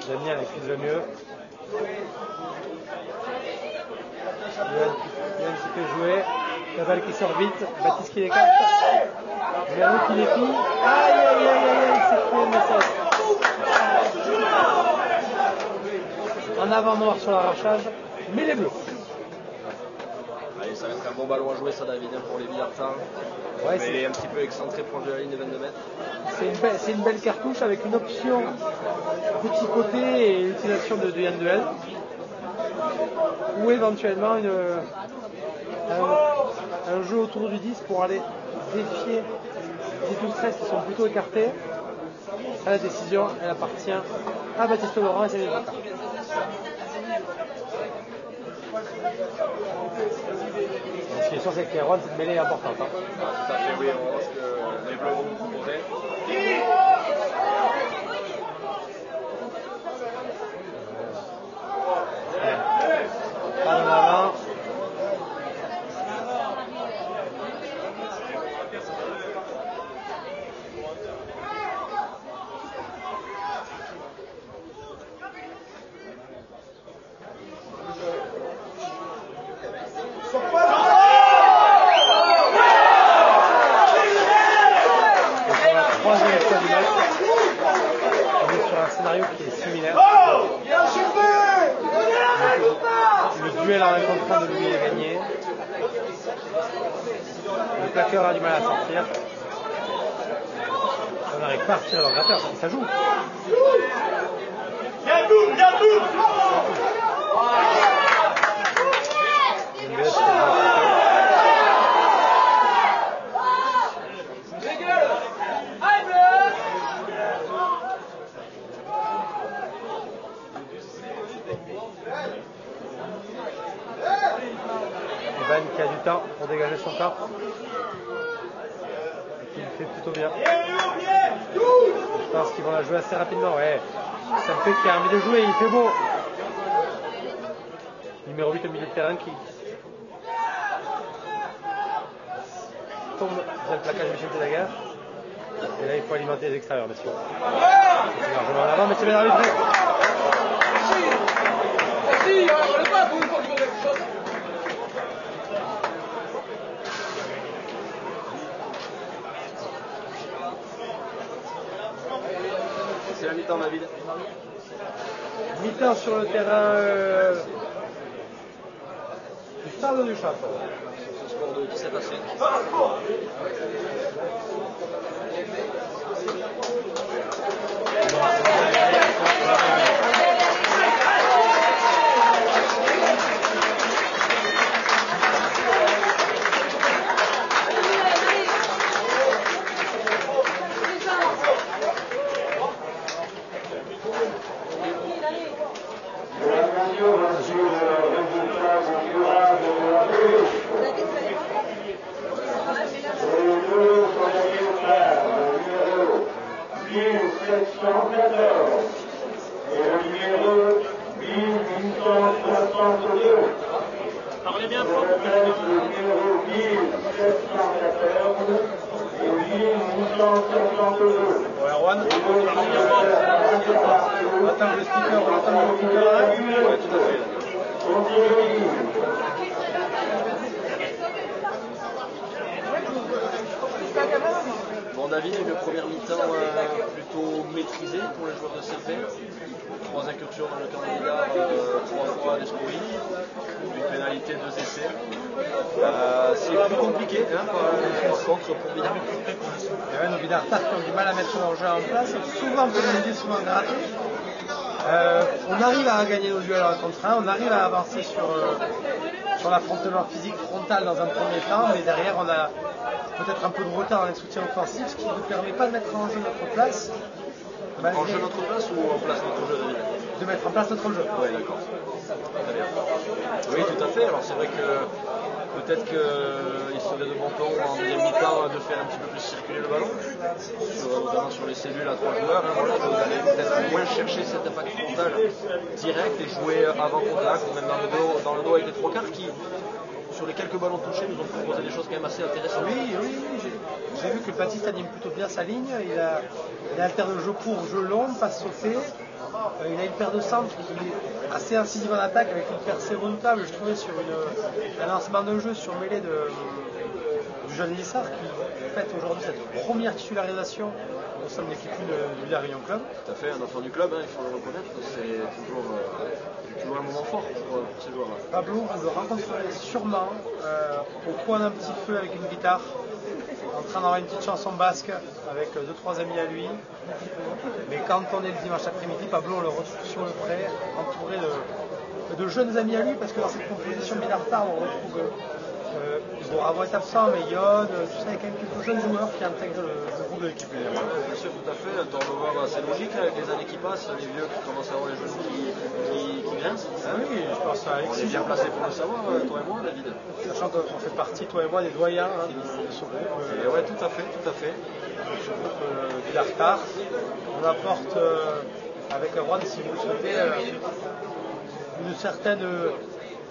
Damien avec plus de mieux. Yann qui fait jouer. La balle qui sort vite. Baptiste qui l'écarte. Merlot qui les pille. Aïe aïe aïe aïe, c'est fait le message. En avant noir sur l'arrachage, mais les bleus. Allez, ça va être un bon ballon à jouer ça David pour les Villartins. Ouais, il est un petit peu excentré proche de la ligne de 22 mètres. C'est une belle cartouche avec une option petit côté et l'utilisation de Yann Dehez. Ou éventuellement un jeu autour du 10 pour aller défier les 12-13 qui sont plutôt écartés. À la décision, elle appartient à Baptiste Laurent et Samuel Bacard. Ce qui est sûr, c'est que Erwan, cette mêlée est importante. Tout à fait, oui, on pense que les bleus vont nous proposer. Pas en avant. Qui est similaire. Le duel en un contre un de lui est gagné. Le plaqueur a du mal à sortir. On n'arrive pas à retirer leur gratteur, ça joue. Ivan qui a du temps pour dégager son corps et qui le fait plutôt bien. Je pense qu'ils vont la jouer assez rapidement. Ouais. Ça me fait qu'il a envie de jouer, il fait beau. Numéro 8 au milieu de terrain qui tombe dans le plaquage de Michel Daguerre. Et là il faut alimenter les extérieurs, messieurs. C'est largement en avant, mais c'est bien arbitré. C'est la mi-temps, David. Mi-temps sur le terrain du Stade du Château. Ce score de 17 à 5. Radio 714 et le numéro 1862. Parlez bien Je fort. répète, le numéro 1714 et 1862. Ouais, Erwan, Et le on attend le speaker, on attend le speaker là. Ouais, tout à fait. Bon, David, une première mi-temps plutôt maîtrisée pour les joueurs de CP. 3 incursions dans le camp de Vidar, 3 fois des scories, une pénalité, 2 essais. C'est plus compliqué hein, par contre pour Vidar. Et ouais, nos Vidartas qui ont du mal à mettre leur jeu en place, souvent pénalisés, souvent grattés. On arrive à gagner nos duels 1 contre 1, on arrive à avancer sur l'affrontement physique frontal dans un premier temps, mais derrière on a peut-être un peu de retard dans les soutiens offensifs, ce qui ne nous permet pas de mettre en jeu notre place. En jeu notre place ou en place notre jeu, David? De mettre en place notre jeu. Oui, d'accord. Très bien. Oui, tout à fait. Alors c'est vrai que peut-être qu'il serait de bon ton en deuxième mi-temps de faire un petit peu plus circuler le ballon, notamment sur les cellules à 3 joueurs. Hein, voilà, vous allez peut-être moins chercher cet impact frontal direct et jouer avant-contact ou même dans le dos avec les 3 quarts qui, sur les quelques ballons touchés, nous ont proposé des choses quand même assez intéressantes. Oui, j'ai vu que le Baptiste anime plutôt bien sa ligne. Il alterne jeu court, jeu long, passe sauté. Il a une paire de centres qui est assez incisive en attaque avec une percée redoutable, je trouvais, sur un lancement de jeu sur mêlée du jeune Lissard qui fait aujourd'hui cette première titularisation au sein de l'équipe du Villard-Réunion Club. Tout à fait, un enfant du club, hein, il faut le reconnaître, c'est toujours un moment fort pour ces joueurs-là. Pablo, vous le rencontrerez sûrement au coin d'un petit feu avec une guitare, en train d'avoir une petite chanson basque avec 2-3 amis à lui. Mais quand on est le dimanche après-midi, Pablo, on le retrouve sur le pré, entouré de jeunes amis à lui, parce que dans cette composition Bidartar, on retrouve Bouravo est absent, mais Yon, tout ça, il y a quand même quelques jeunes joueurs qui intègrent le groupe de l'équipe. Bien sûr, tout à fait. Un turnover assez logique avec les années qui passent, les vieux qui commencent à avoir les jeunes qui grincent. Ah oui, je pense à On est Alexis. bien placé pour le savoir, toi et moi, David. Sachant qu'on fait partie, toi et moi, des doyens de ce groupe. Et ouais, tout à fait, tout à fait. Ce groupe Bidartar. On apporte, avec Erwan, si vous le souhaitez, une certaine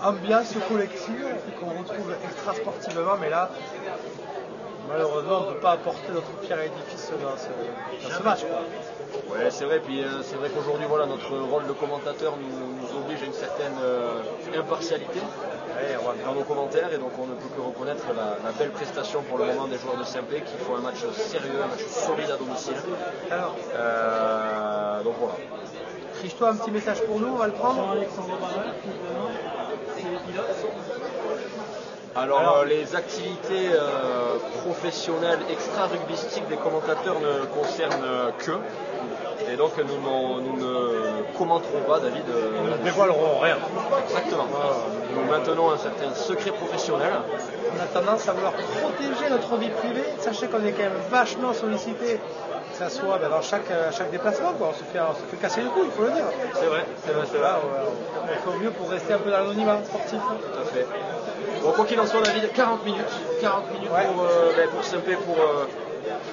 ambiance collective qu'on retrouve extra sportivement, mais là, malheureusement, on ne peut pas apporter notre pierre à l'édifice dans ce match. Ouais, c'est vrai, puis c'est vrai qu'aujourd'hui, voilà, notre rôle de commentateur nous oblige à une certaine impartialité dans nos commentaires, et donc on ne peut que reconnaître la belle prestation pour le moment des joueurs de Saint-Pé qui font un match sérieux, un match solide à domicile. Alors, donc voilà. Triche-toi un petit message pour nous, on va le prendre. Alors, les activités professionnelles extra-rugbystiques des commentateurs ne concernent que. Et donc nous ne commenterons pas, David. Nous ne dévoilerons rien. Exactement. Nous maintenons un certain secret professionnel. On a tendance à vouloir protéger notre vie privée. Sachez qu'on est quand même vachement sollicité, que ça soit dans chaque déplacement, quoi. On se fait casser le cou, il faut le dire. C'est vrai, c'est vrai, c'est vrai. Là, on fait au mieux pour rester un peu dans l'anonymat sportif. Tout à fait. Bon, quoi qu'il en soit, David, 40 minutes Ouais. pour Saint-Pé pour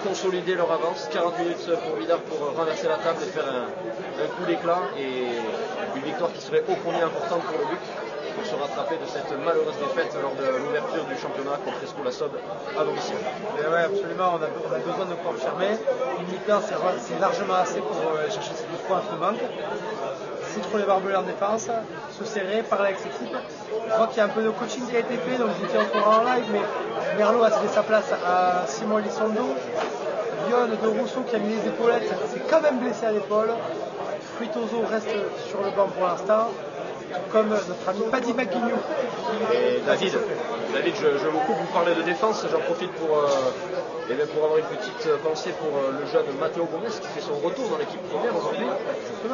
consolider leur avance, 40 minutes pour Vidar pour renverser la table et faire un coup d'éclat et une victoire qui serait ô combien importante pour le but pour se rattraper de cette malheureuse défaite lors de l'ouverture du championnat contre Escou-la-Sobe à domicile. Oui, absolument, on a besoin de confirmer. Une mi-temps, c'est largement assez pour aller chercher ces 2 points qui nous manquent. Foutre les barbelés en défense, se serrer, parler avec ses types. Je crois qu'il y a un peu de coaching qui a été fait, donc je vous tiens au courant en live, mais Merlot a cédé sa place à Simon Elizondo. Yon de Rousseau qui a mis les épaulettes, s'est quand même blessé à l'épaule. Fruitoso reste sur le banc pour l'instant, comme notre ami Paddy McGuinness. Et David, je vous coupe, vous parlez de défense, j'en profite pour avoir une petite pensée pour le jeune Matteo Gomez qui fait son retour dans l'équipe première aujourd'hui,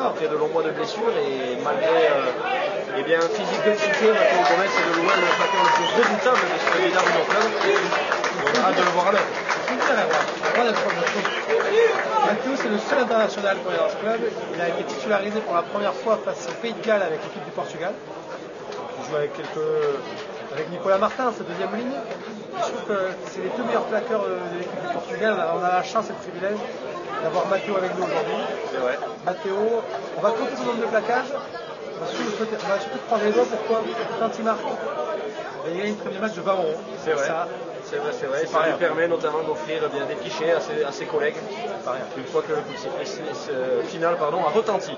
après de longs mois de blessure et malgré un physique de qualité, Matteo Gomez est de loin le attaquant le plus redoutable de ce Villard-Réunion Club. On a hâte de le voir à l'œuvre. Matteo, c'est le seul international qu'on ait dans ce club. Il a été titularisé pour la première fois face au Pays de Galles avec l'équipe du Portugal. Il joue avec Nicolas Martin, sa deuxième ligne. Je trouve que c'est les 2 meilleurs plaqueurs de l'équipe du Portugal. On a la chance et le privilège d'avoir Mathéo avec nous aujourd'hui. C'est vrai. Mathéo, on va compter son nombre de plaquages. On va surtout croiser les doigts pourquoi quand il marque, il gagne le premier match de 20 euros. C'est vrai. Ça, C'est vrai, c'est vrai. C'est Ça pas lui rien. permet notamment d'offrir bien des fichiers à ses collègues. pas rien. Une fois que le coup de sifflet final a retenti.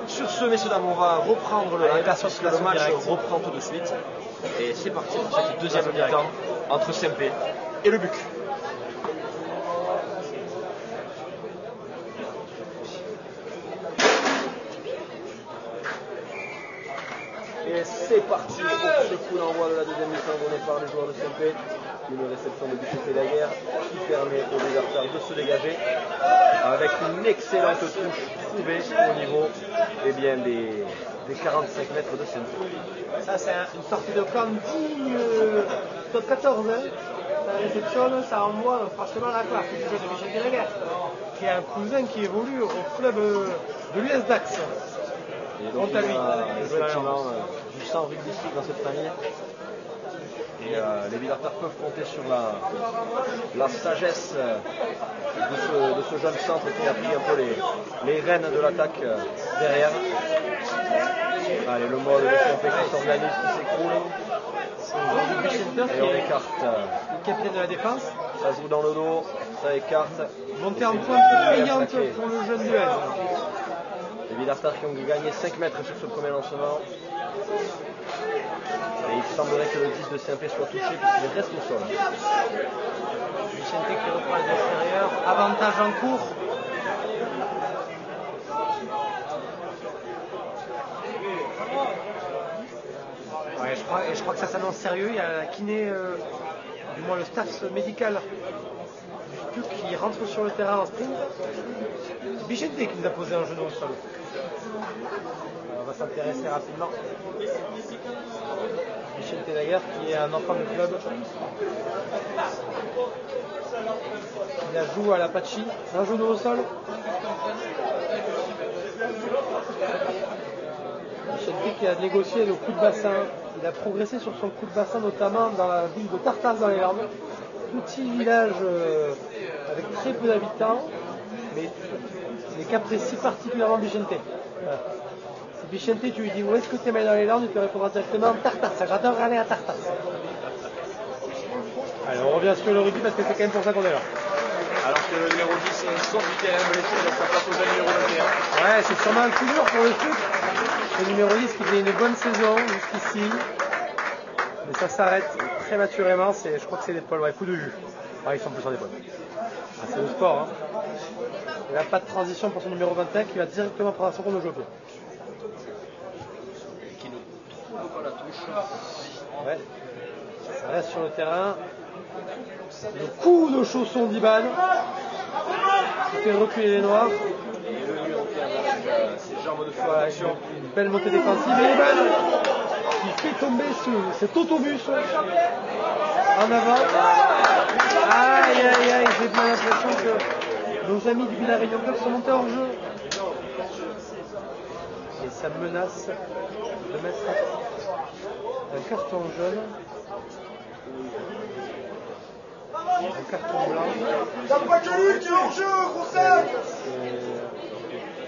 Sur ce, messieurs dames, on va reprendre le live parce que le match reprend tout de suite. Et c'est parti pour cette deuxième mi-temps entre CMP et le BUC. Et c'est parti pour ce coup d'envoi de la deuxième mi-temps donné par les joueurs de CMP. Une réception de Bichette Daguerre qui permet aux Lézards de se dégager avec une excellente touche trouvée au niveau des 45 mètres de CMP. Ça, c'est une sortie de corne digne top 14. Hein. La réception, ça envoie franchement la classe du jeu de Michel Téléguer, qui est un cousin qui évolue au club de l'US Dax. Et donc, Honte à lui. effectivement, du sang rugbystique dans cette famille. Et les Villartards peuvent compter sur la sagesse de ce jeune centre qui a pris un peu les rênes de l'attaque derrière. Allez, le mode de CMP qui s'organise, qui s'écroule. Et on écarte. Le capitaine de la défense. Ça joue dans le dos, ça écarte. Montée en pointe brillante pour le jeune de Aise. Les Villartards qui ont gagné 5 mètres sur ce premier lancement. Et il semblerait que le 10 de CMP soit touché puisqu'il reste au sol. Vicente qui reprend les extérieurs. Avantage en cours. Ouais, je crois que ça s'annonce sérieux. Il y a la kiné, du moins le staff médical du PUC qui rentre sur le terrain en sprint. C'est Bichette qui nous a posé un genou au sol. On va s'intéresser rapidement. Michel Ténaguer qui est un enfant du club. Il a joué à l'Apache. Un genou au sol. Michel qui a négocié le coup de bassin. Il a progressé sur son coup de bassin, notamment dans la ville de Tartas dans les Landes. Petit village avec très peu d'habitants, mais qui apprécie particulièrement Vicente. Voilà. Si Vicente, tu lui dis où est-ce que tu es dans les Landes, il te répondra directement Tartas. J'adore aller à Tartas. Allez, on revient sur le rugby parce que c'est quand même pour ça qu'on est là. Alors que le numéro 10 sort du terrain blessé, il laisse sa place au jeune numéro 21. Ouais, c'est sûrement un coup dur pour le foot. Le numéro 10 qui fait une bonne saison jusqu'ici. Mais ça s'arrête prématurément. Je crois que c'est l'épaule. Ouais, coup de jus. Ah, ils sont plus en épaule. Ah, c'est le sport. Hein. Il n'a pas de transition pour son numéro 21 qui va directement prendre la seconde au jeu au pied. Qui ne trouve pas la touche. Ouais. Ça reste sur le terrain. Le coup de chausson d'Iban qui fait reculer les Noirs. Et le numéro 15 avec ses jambes de feu à l'action. Une belle montée défensive. Et Iban qui fait tomber cet autobus en avant. Aïe aïe aïe, j'ai bien l'impression que nos amis du Villarreal Club sont montés hors jeu. Et ça menace de mettre un carton jaune. Un carton blanc. T'as pas que lui qui est hors jeu, gros sac.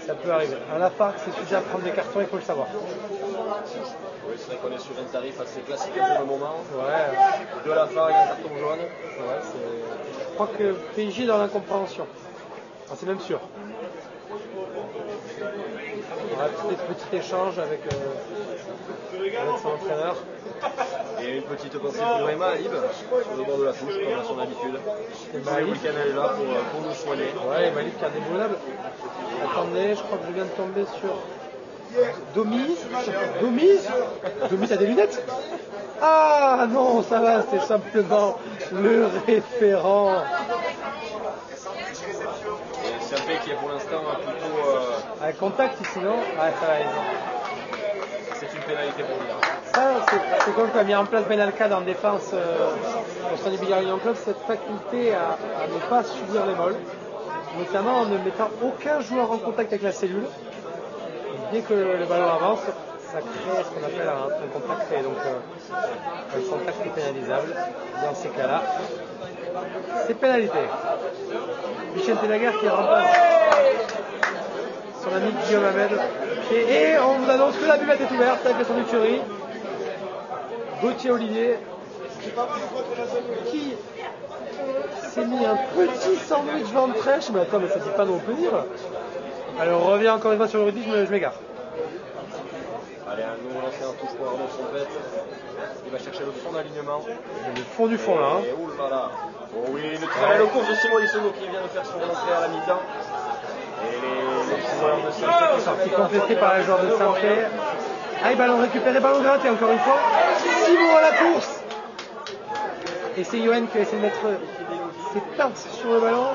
Ça peut arriver. À la fac, c'est sujet à prendre des cartons, il faut le savoir. Oui, c'est vrai qu'on est sur un tarif assez classique pour le moment. Ouais. De la fac, un carton jaune. Ouais, je crois que PJ est dans l'incompréhension. Enfin, c'est même sûr. On va peut-être petit échange avec son entraîneur. Et une petite pensée pour Emma Alib sur le bord de la touche, comme à son habitude. Et Tous les week-ends, elle est là pour nous soigner. Ouais, Malik qui est indéboulonnable. Attendez, je crois que je viens de tomber sur Domis. Domis a des lunettes. Ah non, ça va, c'est simplement le référent. Et CMP qui est pour l'instant plutôt. Un contact ici, non? Ouais, ça va. C'est une pénalité pour lui. Ça, c'est comme qu'a mis en place Benalcade en défense au sein du Villarreal Club, cette faculté à ne pas subir les molles, notamment en ne mettant aucun joueur en contact avec la cellule. Et dès que le ballon avance, ça crée ce qu'on appelle un contact, et donc un contact est pénalisable. Dans ces cas-là, c'est pénalité. Vicente Laguerre qui remplace son ami Guillaume Ahmed. Et on vous annonce que la buvette est ouverte avec son écurie. Gauthier Olivier qui s'est mis un petit sandwich ventrèche. Mais attends, mais ça dit pas non plaisir. Allez, on revient encore une fois sur le rugby, je m'égare. Allez, un nouveau lancé en touche pour Arnaud Sompet. Il va chercher le fond d'alignement. Le fond du fond là. Et oulala. Oh oui, une très belle course de Simon Lissogo qui vient de faire son rentrée à la mi-temps. Et les joueurs de Saint-Pierre qui sont sorti complété par les joueurs de Saint-Pierre. Allez, ballon récupéré, ballon gratté encore une fois. Simon à la course. Et c'est Yoann qui va essayer de mettre ses pinces sur le ballon.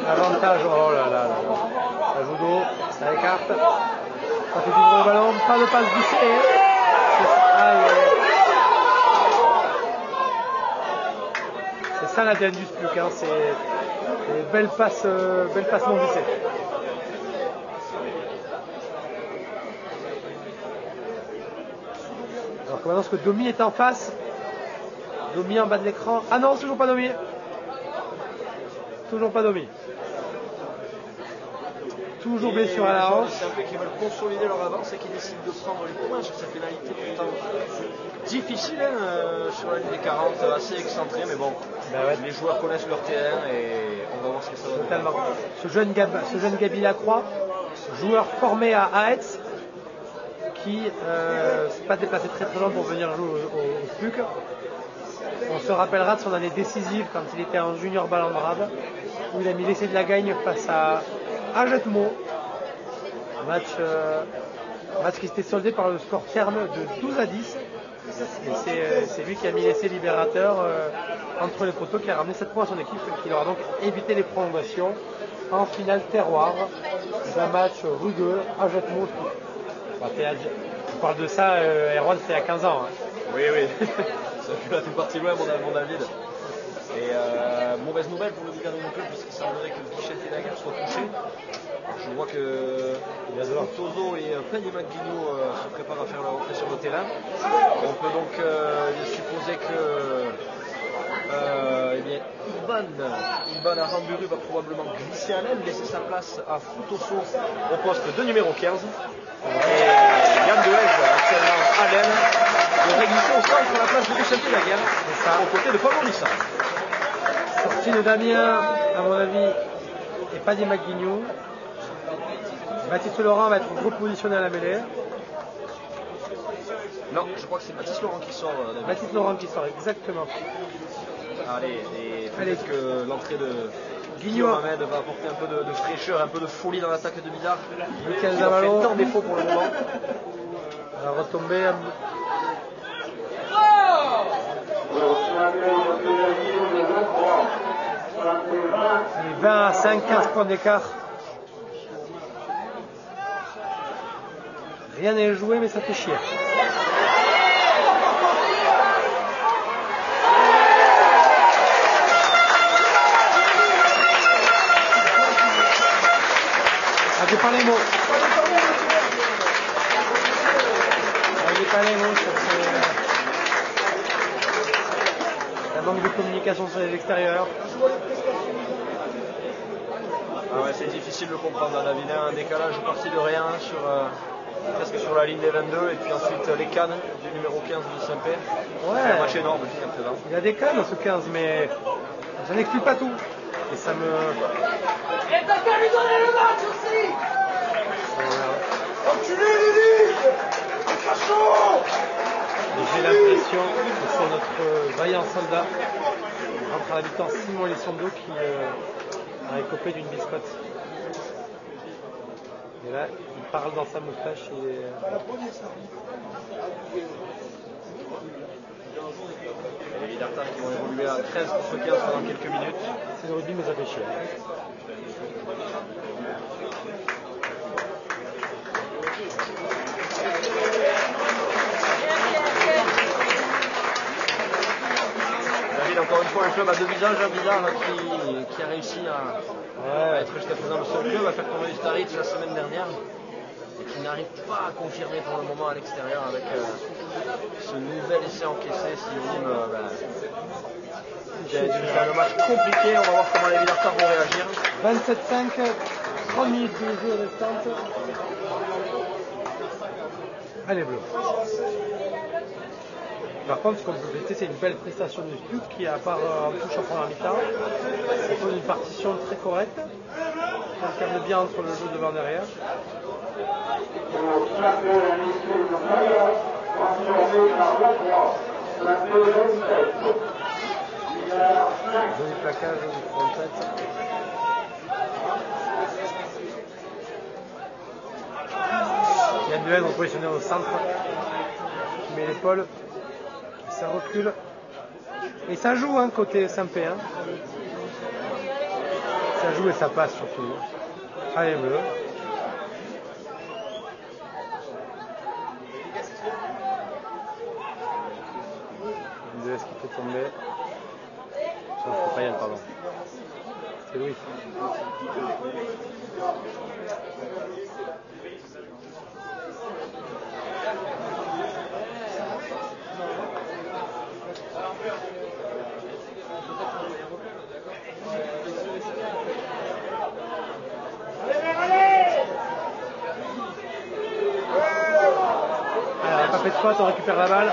Avantage, oh là là là. Ça joue d'eau, ça écarte. Ça fait vivre le ballon, pas de passe du CR. C'est ça l'ADN du SPUC, hein. C'est des belles passes non vissées. Alors qu'on annonce que Domi est en face. Domi en bas de l'écran. Ah non, toujours pas Domi. Toujours pas Domi. Toujours blessure à la hanche. C'est un peu qui veulent consolider leur avance et qui décident de prendre les points sur cette pénalité pourtant difficile sur la ligne des 40, assez excentrée, mais bon, ouais. Les joueurs connaissent leur terrain et on va voir ce que ça va donner. Totalement. Ce jeune Gabi Lacroix, joueur formé à Aetz, qui s'est pas déplacé très loin pour venir jouer au SPUC. On se rappellera de son année décisive quand il était en junior Ballandrade, où il a mis l'essai de la gagne face à Jetmo. Match qui s'était soldé par le score terme de 12-10. Et c'est lui qui a mis l'essai libérateur entre les poteaux, qui a ramené 7 points à son équipe et qui leur a donc évité les prolongations en finale terroir d'un match rugueux à Jetmo. On parle de ça, Erwan, c'était il y a 15 ans. Hein. Oui. Ça fait partie loin, mon David. Et mauvaise nouvelle pour le Vigan non plus, puisqu'il semblerait que Vicente Laguerre soit touché. Je vois que Tozo et Penny McGuinness se préparent à faire leur entrée sur le terrain. On peut donc supposer que Iban Aramburu va probablement glisser à l'aile, laisser sa place à Futoso au poste de numéro 15. Et Yann Dehaze, actuellement à l'aile, devrait glisser au centre à la place de Vicente Laguerre, aux côtés de Favorissa. Sortie de Damien, à mon avis, et pas des McGuinness. Baptiste Laurent va être repositionné à la mêlée. Non, je crois que c'est Baptiste Laurent qui sort. Baptiste Laurent qui sort, exactement. Allez, et peut-être que l'entrée de Guillaume Ahmed va apporter un peu de fraîcheur, un peu de folie dans l'attaque de Bidar. Michael Il Zavalo fait tant défaut pour le moment. Va retomber. Et 20 à 5, 15 points d'écart. Rien n'est joué, mais ça fait chier. J'ai pas les mots. J'ai pas les mots. Un manque de communication sur les extérieurs. Ah ouais, c'est difficile de comprendre. David, un décalage parti de rien presque sur la ligne des 22, et puis ensuite les cannes du numéro 15 de Saint-Pé. Ouais. C'est un match énorme jusqu'à présent. Il y a des cannes ce 15, mais ça n'explique pas tout. Et ça me. Et t'as qu'à lui donner le match aussi. Enculé, Lily. J'ai l'impression que c'est notre vaillant soldat qui rentre à la mi-temps, Simon Lissondo, qui a écopé d'une biscotte. Et là, il parle dans sa moustache. Et les Dartars qui vont évoluer à 13 contre 15 pendant quelques minutes. C'est le rugby, mais ça fait chier. David, encore une fois, un club à deux visages, Bidar qui a réussi à être jusqu'à présent le seul club à faire tomber Staritz la semaine dernière, et qui n'arrive pas à confirmer pour le moment à l'extérieur avec ce nouvel essai encaissé, synonyme un match compliqué, on va voir comment les Villartards vont réagir. 27-5, 30 minutes de jeu restantes. Allez, bleu. Par contre, ce qu'on peut fêter, c'est une belle prestation de Stuck qui, à part en touche en première mi-temps, propose une partition très correcte. On alterne bien entre le jeu devant et derrière. Joli plaquage du front tête. Il y a Duel positionné au centre qui met l'épaule. Ça recule. Et ça joue côté Saint-Pé. Ça joue et ça passe surtout. Allez, bleu. Duel qui fait tomber. C'est pas Yann, pardon. C'est Louis. Alors, pas fait de faute, on récupère la balle.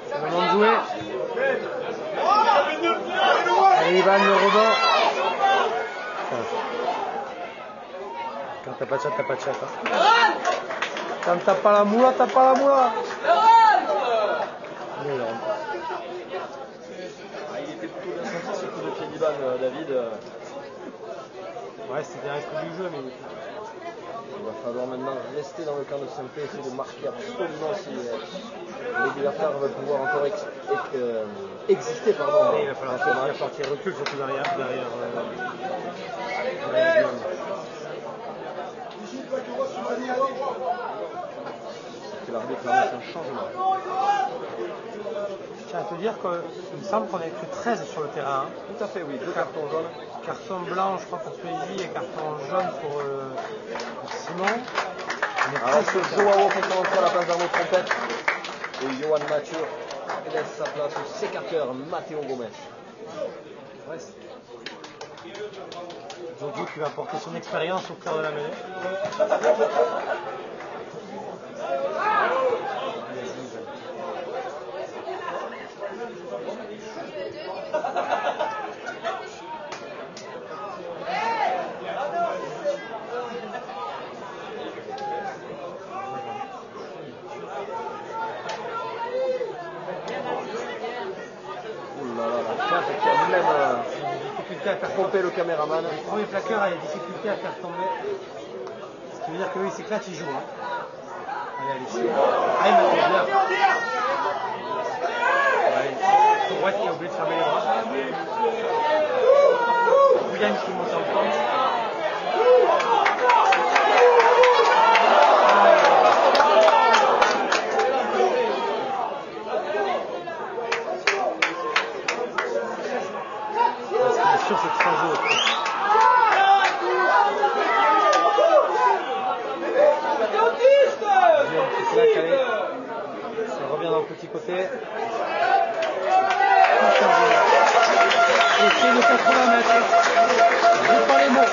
C'est le moment de jouer. Allez, Ivan, le rebond. Quand t'as pas de chat, t'as pas de chat. Quand t'as pas la moula, t'as pas la moula. Il était plutôt bien senti ce coup de pied d'Ivan, David. Ouais, c'était un coup du jeu, mais Il va falloir maintenant rester dans le camp de Saint-Pé, essayer de marquer absolument si les Villartards veulent pouvoir encore exister. Pardon, il va falloir sortir recul, surtout derrière. Que l'arbitre a mis un changement. Je tiens à te dire qu'il me semble qu'on a écrit 13 sur le terrain. Tout à fait, oui, 2 cartons jaunes. Carton blanc, je crois, pour Pézy et carton jaune pour Simon. Alors que Joao fait son entrée à la place d'Arnaud Trompette et Johan Mathieu laisse sa place au sécateur Matteo Gomez. Ouais, Jojo qui va apporter son expérience au cœur de la mêlée. À faire pomper le caméraman. Le premier plaqueur a des difficultés à faire tomber. Ce qui veut dire que lui, il s'éclate, il joue. Allez, allez. Allez, maintenant, c'est Droite qui a oublié de fermer les bras. Bouillane qui monte en France. Sur cette phase ça revient dans le petit côté. Et c'est le 80 mètres. Je pas les mots.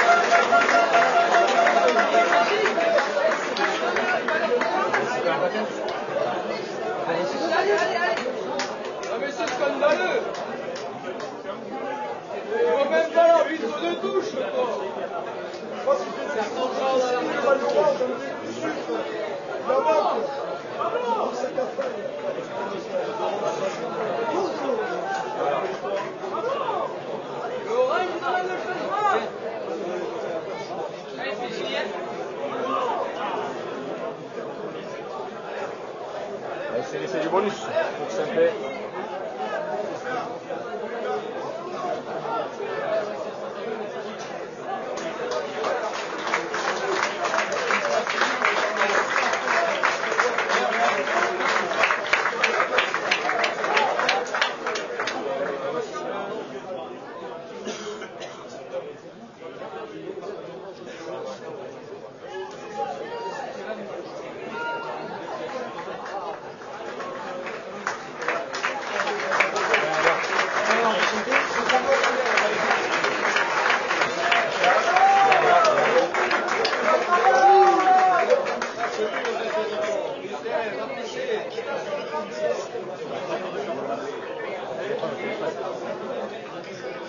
Ah mais c'est scandaleux. Il faut même pas l'arbitre de touche, toi. C'est laissé du bonus pour Saint-Pé.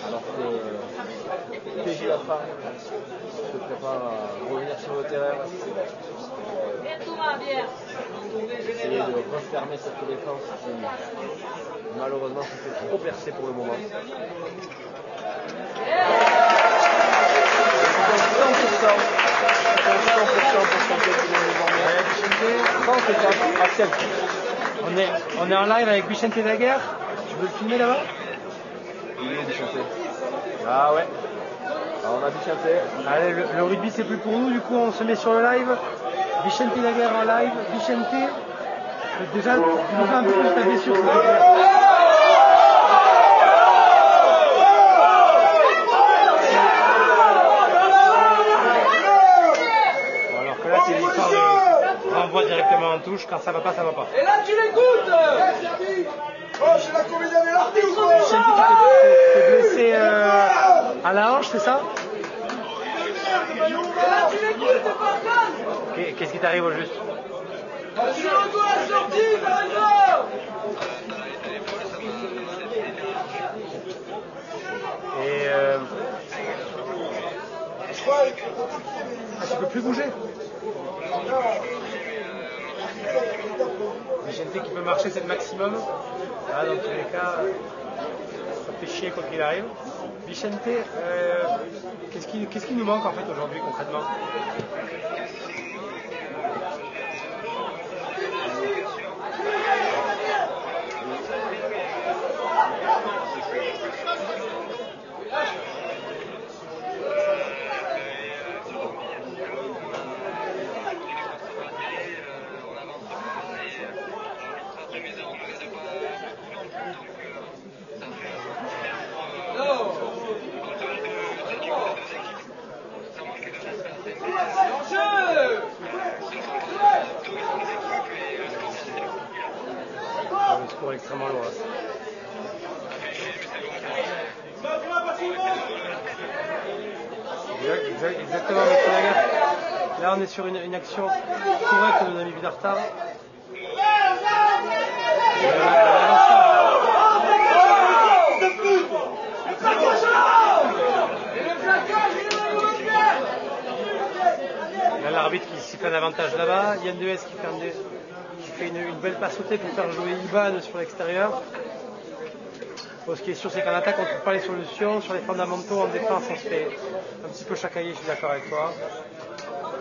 Alors que PJ Lafar se prépare à revenir sur le terrain. Essayer de refermer cette défense qui malheureusement se fait trop percer pour le moment. 100% pour On est en live avec Vicente Daguerre. Tu veux le filmer là-bas? Il est Vicente. Ah ouais. Alors on a Vicente. Allez, le rugby c'est plus pour nous, du coup on se met sur le live. Vicente Daguerre en live. Vicente, déjà, tu nous fais un peu de ta blessure, s'il te plaît. Alors que là c'est l'histoire de renvoi directement en touche, quand ça va pas, ça va pas. Et là, tu l'écoutes. Oh, j'ai la comédie avec l'arté ou quoi? Vicente, tu t'es blessé à la hanche, c'est ça? Et là, tu l'écoutes, t'es pas fan. Qu'est-ce qui t'arrive au juste? Tu le retour à la sortie, par exemple. Et tu peux plus bouger. Vicente qui peut marcher, c'est le maximum. Ah, dans tous les cas, ça fait chier quoi qu'il arrive. Vicente, qu'est-ce qui nous manque en fait aujourd'hui concrètement? Le score est extrêmement lourd. Exactement, M. Lagarde. Là, on est sur une action correcte de notre ami Vidartar. Là, l'arbitre qui siffle un avantage là-bas. Yann Dehes qui fait une belle passe au tête pour faire jouer Iban sur l'extérieur. Bon, ce qui est sûr, c'est qu'en attaque, on ne trouve pas les solutions. Sur les fondamentaux, en défense, on se fait un petit peu chacaier, je suis d'accord avec toi.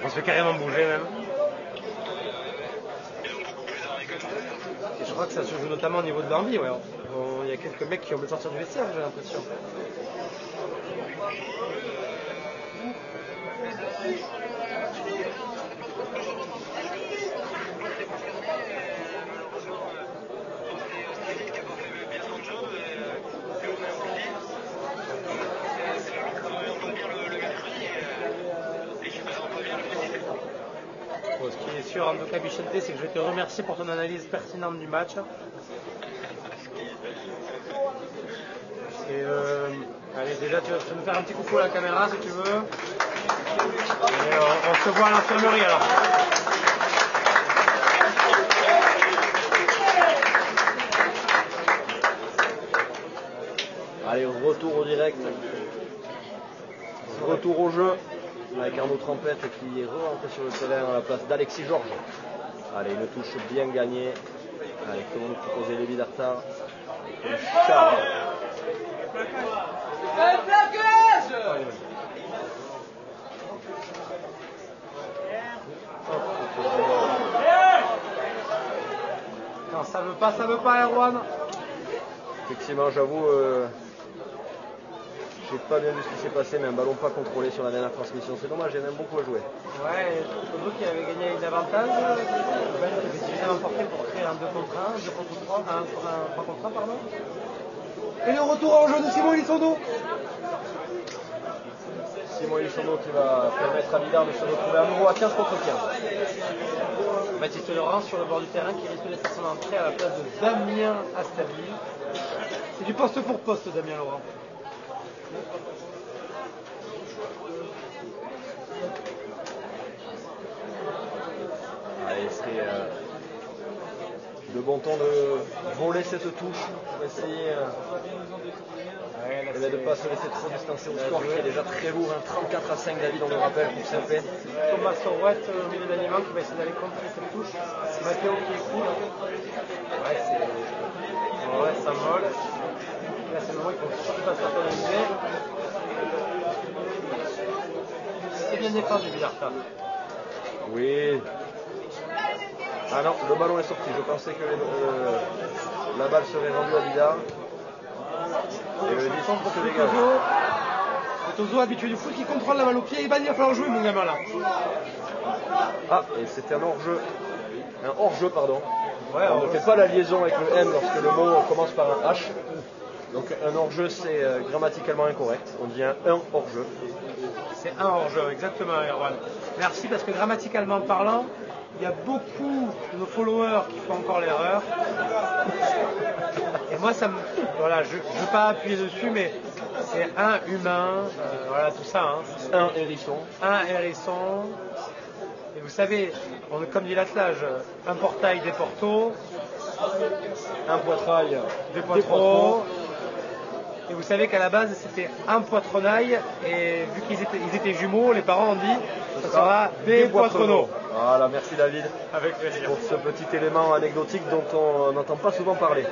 On se fait carrément bouger même. Et je crois que ça se joue notamment au niveau de l'envie. Ouais. Il y a quelques mecs qui ont voulu sortir du vestiaire, j'ai l'impression. Bon, ce qui est sûr, en tout cas, Vicente, c'est que je te remercie pour ton analyse pertinente du match. Et allez, déjà, tu vas nous faire un petit coucou à la caméra si tu veux. Et on se voit à l'infirmerie alors. Allez, retour au direct. Retour au jeu. Avec Arnaud Trompette qui est rentré sur le terrain à la place d'Alexis Georges. Allez, une touche bien gagnée. Allez, comment nous proposer Lévi Dartar. Charles. Quand ça veut pas, Erwan. Effectivement, j'avoue, j'ai pas bien vu ce qui s'est passé, mais un ballon pas contrôlé sur la dernière transmission. C'est dommage, il y en a beaucoup à jouer. Ouais, Kobo qui avait gagné une avantage, Ben qui avait déjà emporté pour créer un 2 contre 1, 2 contre 3, un 3 contre 1, pardon. Et le retour en jeu de Simon Elissondo. Simon Elissondo qui va permettre à Vidar de se retrouver à nouveau à 15 contre 15. Baptiste Laurent sur le bord du terrain qui risque d'être son entrée à la place de Damien Astabli. C'est du poste pour poste, Damien Laurent. Allez, c'est de bon ton de voler cette touche pour essayer de ne pas se laisser trop distancer au score qui est déjà très lourd, 34-5 David, on le rappelle pour Saint-Pé. Thomas Sorwet au milieu d'Animan qui va essayer d'aller contrer cette touche. C'est Mathéo qui est cool. Ouais, ça vole. Là c'est le moment où il faut surtout pas s'organiser. C'est bien défendu Villarta. Oui. Ah non, le ballon est sorti. Je pensais que la balle serait rendue à Vidar. Et le disque se dégage. Tozo, habitué du foot, qui contrôle la balle au pied. Il va falloir jouer mon gamin là. Ah, et c'était un hors-jeu. Un hors-jeu, pardon. Ouais, on ne fait pas la liaison avec le M lorsque le mot commence par un H. Donc un hors-jeu c'est grammaticalement incorrect. On dit un hors-jeu. C'est un hors-jeu, exactement, Erwan. Merci parce que grammaticalement parlant, il y a beaucoup de nos followers qui font encore l'erreur. Et moi, ça me. Voilà, je ne veux pas appuyer dessus, mais c'est un humain, voilà tout ça. Hein. Un hérisson. Un hérisson. Et vous savez, comme dit l'attelage, un portail des portos. Un poitrail des poitrons. Et vous savez qu'à la base c'était un poitronail, et vu qu'ils étaient jumeaux, les parents ont dit ça sera des poitronaux. Voilà, merci David. Avec plaisir. Pour ce petit élément anecdotique dont on n'entend pas souvent parler.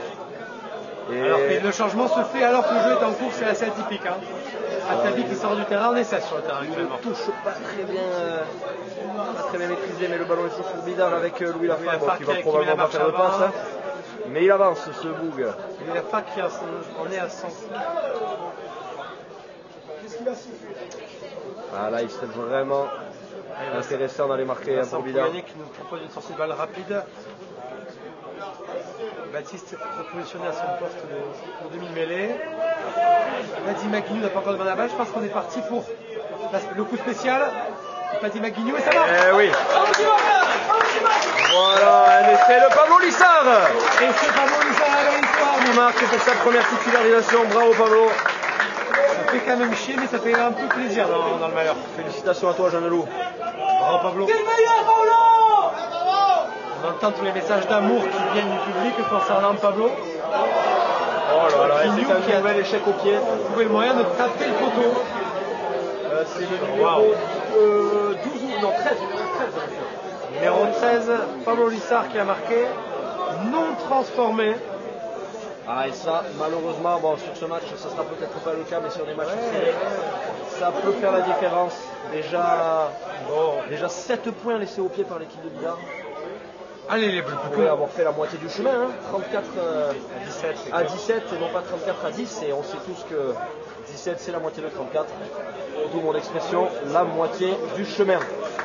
Et alors que le changement se fait alors que le jeu est en cours, c'est assez atypique. Hein. Atabi qui sort du terrain, on est 16 sur le terrain actuellement. Il ne touche pas très bien maîtrisé, mais le ballon est sur Bidar avec Louis Lafare qui va probablement pas faire le passe. Hein. Mais il avance ce boug. Louis Lafare qui en est à 100. Ah là, il serait vraiment intéressant d'aller marquer un pour Bidar. Qui nous propose une sortie de balle rapide. Baptiste repositionné à son poste de demi-mêlée. Nadi Maguignou n'a pas encore demandé la balle. Je pense qu'on est parti pour le coup spécial. Nadi Maguignou et ça va. Eh oui. Voilà, un essai de Pablo Lissard. Et c'est Pablo Lissard à la victoire. Il marque pour sa première titularisation. Bravo Pablo. Ça fait quand même chier, mais ça fait un peu plaisir dans le malheur. Félicitations à toi, Jean-Loup. Bravo Pablo. T'es le meilleur, Paolo! On entend tous les messages d'amour qui viennent du public concernant Pablo. Oh là là, c'est un nouvel échec au pied. Trouvé le moyen de taper le poteau. C'est le numéro 12 ou non 13. Numéro 13, Pablo Lissard qui a marqué, non transformé. Ah et ça, malheureusement, bon sur ce match, ça sera peut-être pas le cas, mais sur des matchs serrés, ça peut faire la différence. Déjà 7 points laissés au pied par l'équipe de Bidar. Allez les bleus. Vous pouvez avoir fait la moitié du chemin, hein. 34 à 17 et non pas 34 à 10, et on sait tous que 17 c'est la moitié de 34, d'où mon expression, la moitié du chemin.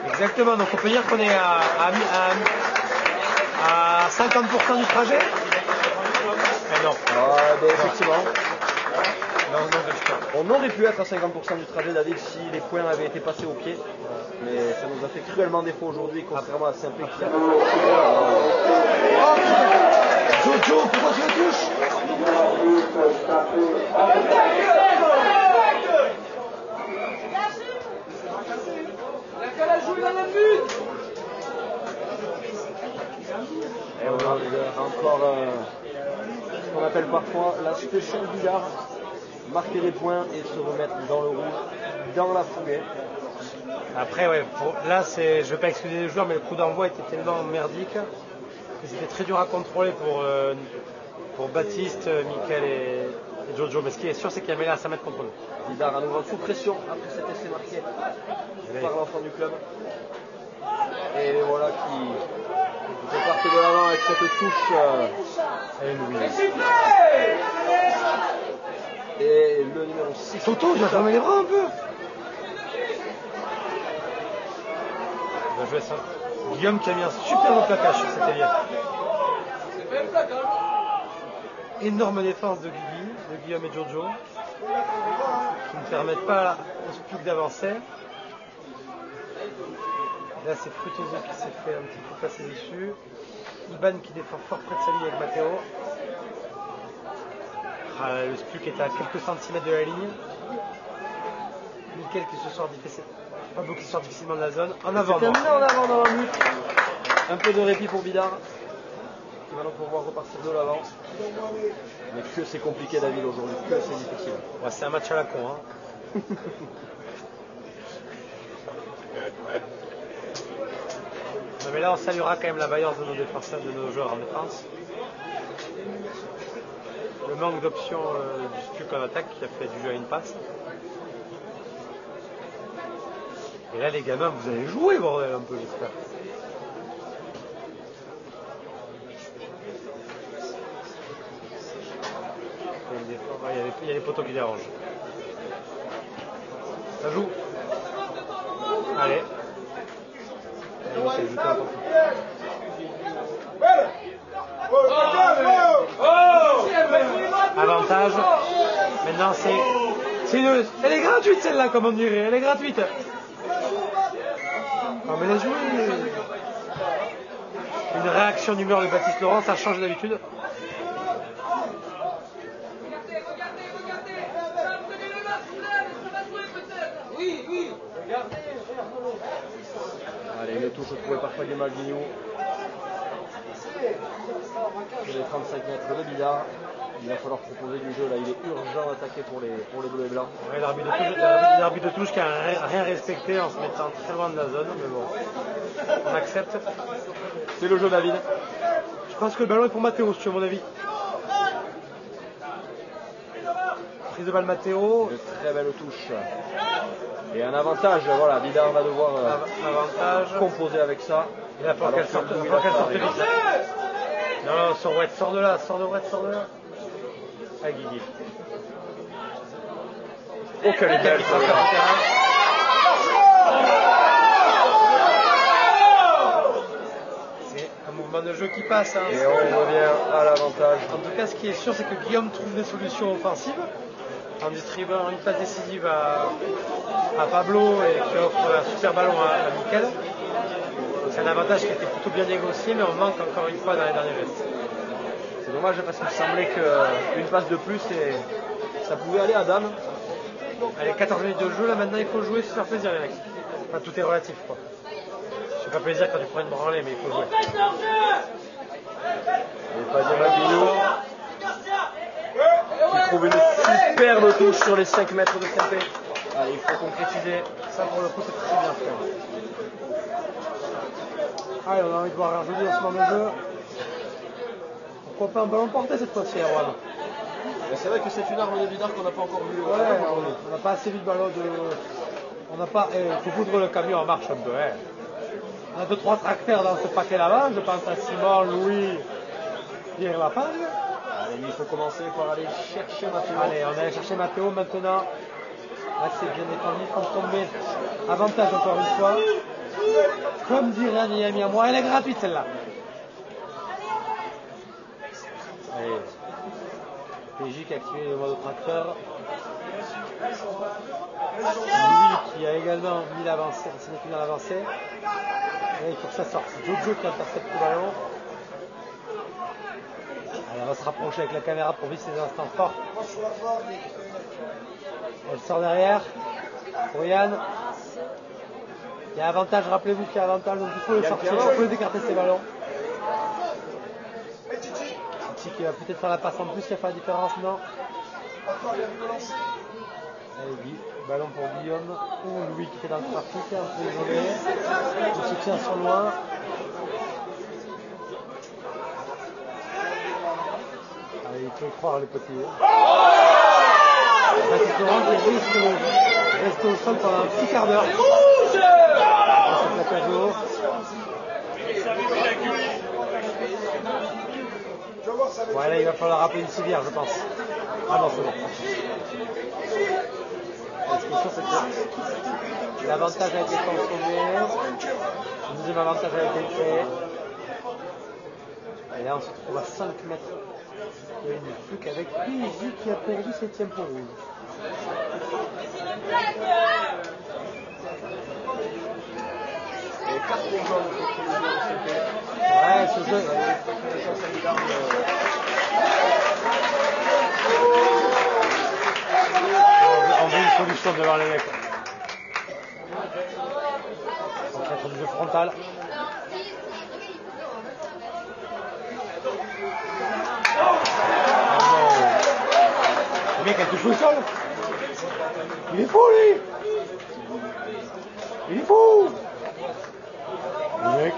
Exactement, donc on peut dire qu'on est à 50% du trajet. Mais non. Ben, effectivement. On aurait pu être à 50% du trajet, David, si les points avaient été passés au pied. Mais ça nous a fait cruellement défaut aujourd'hui, contrairement à Saint-Pé qui a... Jojo, pourquoi tu le touches? Et voilà, encore ce qu'on appelle parfois la spéciale Bidar. Marquer les points et se remettre dans le rouge dans la foulée. Après, ouais, là, je ne vais pas excuser les joueurs, mais le coup d'envoi était tellement merdique que c'était très dur à contrôler pour Baptiste, Mickaël et Jojo. Mais ce qui est sûr, c'est qu'il y avait là à 5 mètres contre eux. Bidar à nouveau sous pression après cet essai marqué par l'enfant du club. Et voilà qui repart de l'avant avec cette touche. Et le numéro 6. Toto, tu vas fermer les bras un peu. Il va jouer ça. Guillaume qui a mis un superbe plaquage sur cet ailier. Énorme défense de Guillaume et Jojo, qui ne permettent pas au Spuk d'avancer. Là c'est Frutoso qui s'est fait un petit peu passer dessus. Iban qui défend fort près de sa ligne avec Matteo. Le Spuk est à quelques centimètres de la ligne. Mickaël qui se sort difficilement de la zone. En avant. C'est terminé en avant dans la lutte. Un peu de répit pour Bidar. Qui ballon pour pouvoir repartir de l'avant. Mais que c'est compliqué David aujourd'hui, que c'est difficile. Ouais, c'est un match à la con. Hein. Non, mais là, on saluera quand même la vaillance de nos défenseurs, de nos joueurs en défense. Le manque d'options du Stuc en attaque qui a fait du jeu à une passe. Et là, les gamins, vous allez jouer, bordel, un peu, j'espère. Il y a les poteaux qui dérangent. Ça joue. Allez. Avantage. Maintenant, c'est une... Elle est gratuite, celle-là, comme on dirait. Elle est gratuite. Non, mais la jouée. Une réaction d'humeur de Baptiste Laurent, ça change d'habitude. Allez, une touche trouvée par Fabien Malguigno. Sur les 35 mètres de Bidard. Il va falloir proposer du jeu là, il est urgent d'attaquer pour les bleus et blancs. Ouais, l'arbitre de touche qui n'a rien respecté en se mettant très loin de la zone, mais bon, on accepte. C'est le jeu David. Je pense que le ballon est pour Matteo, si tu veux mon avis. Prise de balle Matteo. Une très belle touche. Et un avantage, voilà, Bidard va devoir composer avec ça. Il va falloir qu'elle sorte vite. Non, Sorwet, sors de là, sors de là. Ah, Guigui. Oh, quelle est belle, ça. C'est un mouvement de jeu qui passe. Hein, et on revient à l'avantage. En tout cas, ce qui est sûr, c'est que Guillaume trouve des solutions offensives en distribuant une passe décisive à Pablo et qui offre un super ballon à Mikel. C'est un avantage qui a été plutôt bien négocié, mais on manque encore une fois dans les derniers gestes. C'est dommage parce qu'il semblait qu'une passe de plus et ça pouvait aller à Dan. Allez, 14 minutes de jeu, là maintenant il faut jouer, se faire plaisir les mecs. Enfin, tout est relatif quoi. Je fais pas plaisir quand tu prends une branlée, mais il faut jouer. Et Fabien Malguigno qui trouve une superbe touche sur les 5 mètres de Saint-Pé. Allez, il faut concrétiser. Ça pour le coup c'est très bien fait. Allez, on a envie de voir un joli lancement de jeu. Pourquoi pas un ballon porté cette fois-ci, Erwan? C'est vrai que c'est une arme de Bidard qu'on n'a pas encore vue. Ouais, on n'a pas assez vu de ballon de... On n'a pas... Il faut foutre le camion en marche un peu. Hein. On a 2-3 tracteurs dans ce paquet là-bas. Je pense à Simon, Louis, Pierre Lapagne. Allez, il faut commencer par aller chercher Matteo. Allez, on allait chercher Matteo maintenant. Là, c'est bien défendu, comme tombé. Avantage encore une fois. Comme dirait un ami à moi, elle est gratuite celle-là. Allez. PJ qui a activé le mode tracteur. Louis qui a également mis l'avancée, c'est une dans l'avancée. Et il faut que ça sorte. Jojo qui intercepte le ballon. Allez, on va se rapprocher avec la caméra pour vivre ces instants forts. Elle sort derrière. Pour Yann. Il y a avantage, rappelez-vous qu'il y a avantage, donc il faut le sortir, il faut écarter ces ballons. Titi qui va peut-être faire la passe en plus, qui va faire la différence, non? Allez, ballon pour Guillaume, ou Louis qui est dans le trafic, un peu isolé. Le soutien sur loin. Allez, il faut le croire les petits. Baptiste Laurent qui risque de rester au sol pendant un petit quart d'heure. Ouais, là il va falloir rappeler une civière, je pense. Ah non, c'est bon. Ce qui est sûr, c'est que l'avantage a été consommé. Le deuxième avantage a été créé. Et là, on se trouve à 5 mètres. Il y a une fluke avec PJ qui a perdu 7ème pour rouge. Et 4 jaunes pour le jeu de Saint-Pé. Ouais, ce jeu. On veut une solution devant les mecs. On va faire du jeu frontal. mec, elle touche au sol. Il est fou, lui. Il est fou. Le mec.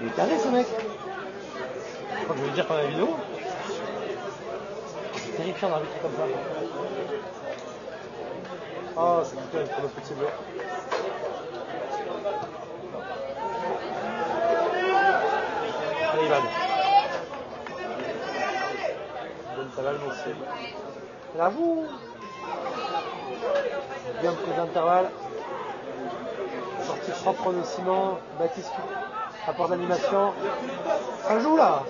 Il est taré, ce mec. Je crois que je vais dire pendant la vidéo. C'est terrifiant d'arbitrer comme ça. Oh, c'est terrible pour le petit bleu. Allez, Ivan. Ça va le lancer. La joue. Bien pris d'intervalle. Sortie propre de Simon. Baptiste. Rapport d'animation. Ça joue là.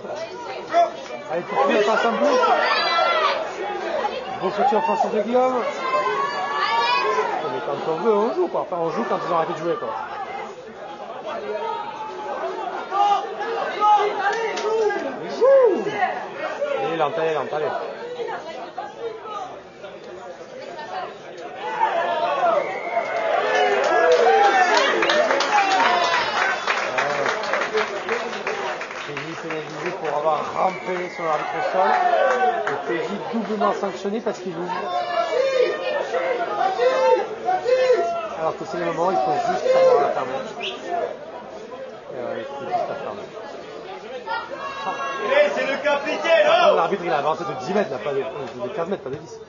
Allez, tout de suite, passe un peu. Gros soutien offensif de Guillaume. Mais quand on veut, on joue quoi. Enfin, on joue quand ils ont arrêté de jouer quoi. Il joue. Il est lent, allez. Pénalisé pour avoir rampé sur l'arbitre au sol. Et Péji doublement sanctionné parce qu'il ouvre. Alors que c'est le moment où il faut juste savoir la fermer. Il faut juste la fermer. C'est le capitaine, là. L'arbitre il a avancé de 10 mètres, là, pas de 15 mètres, pas de 10.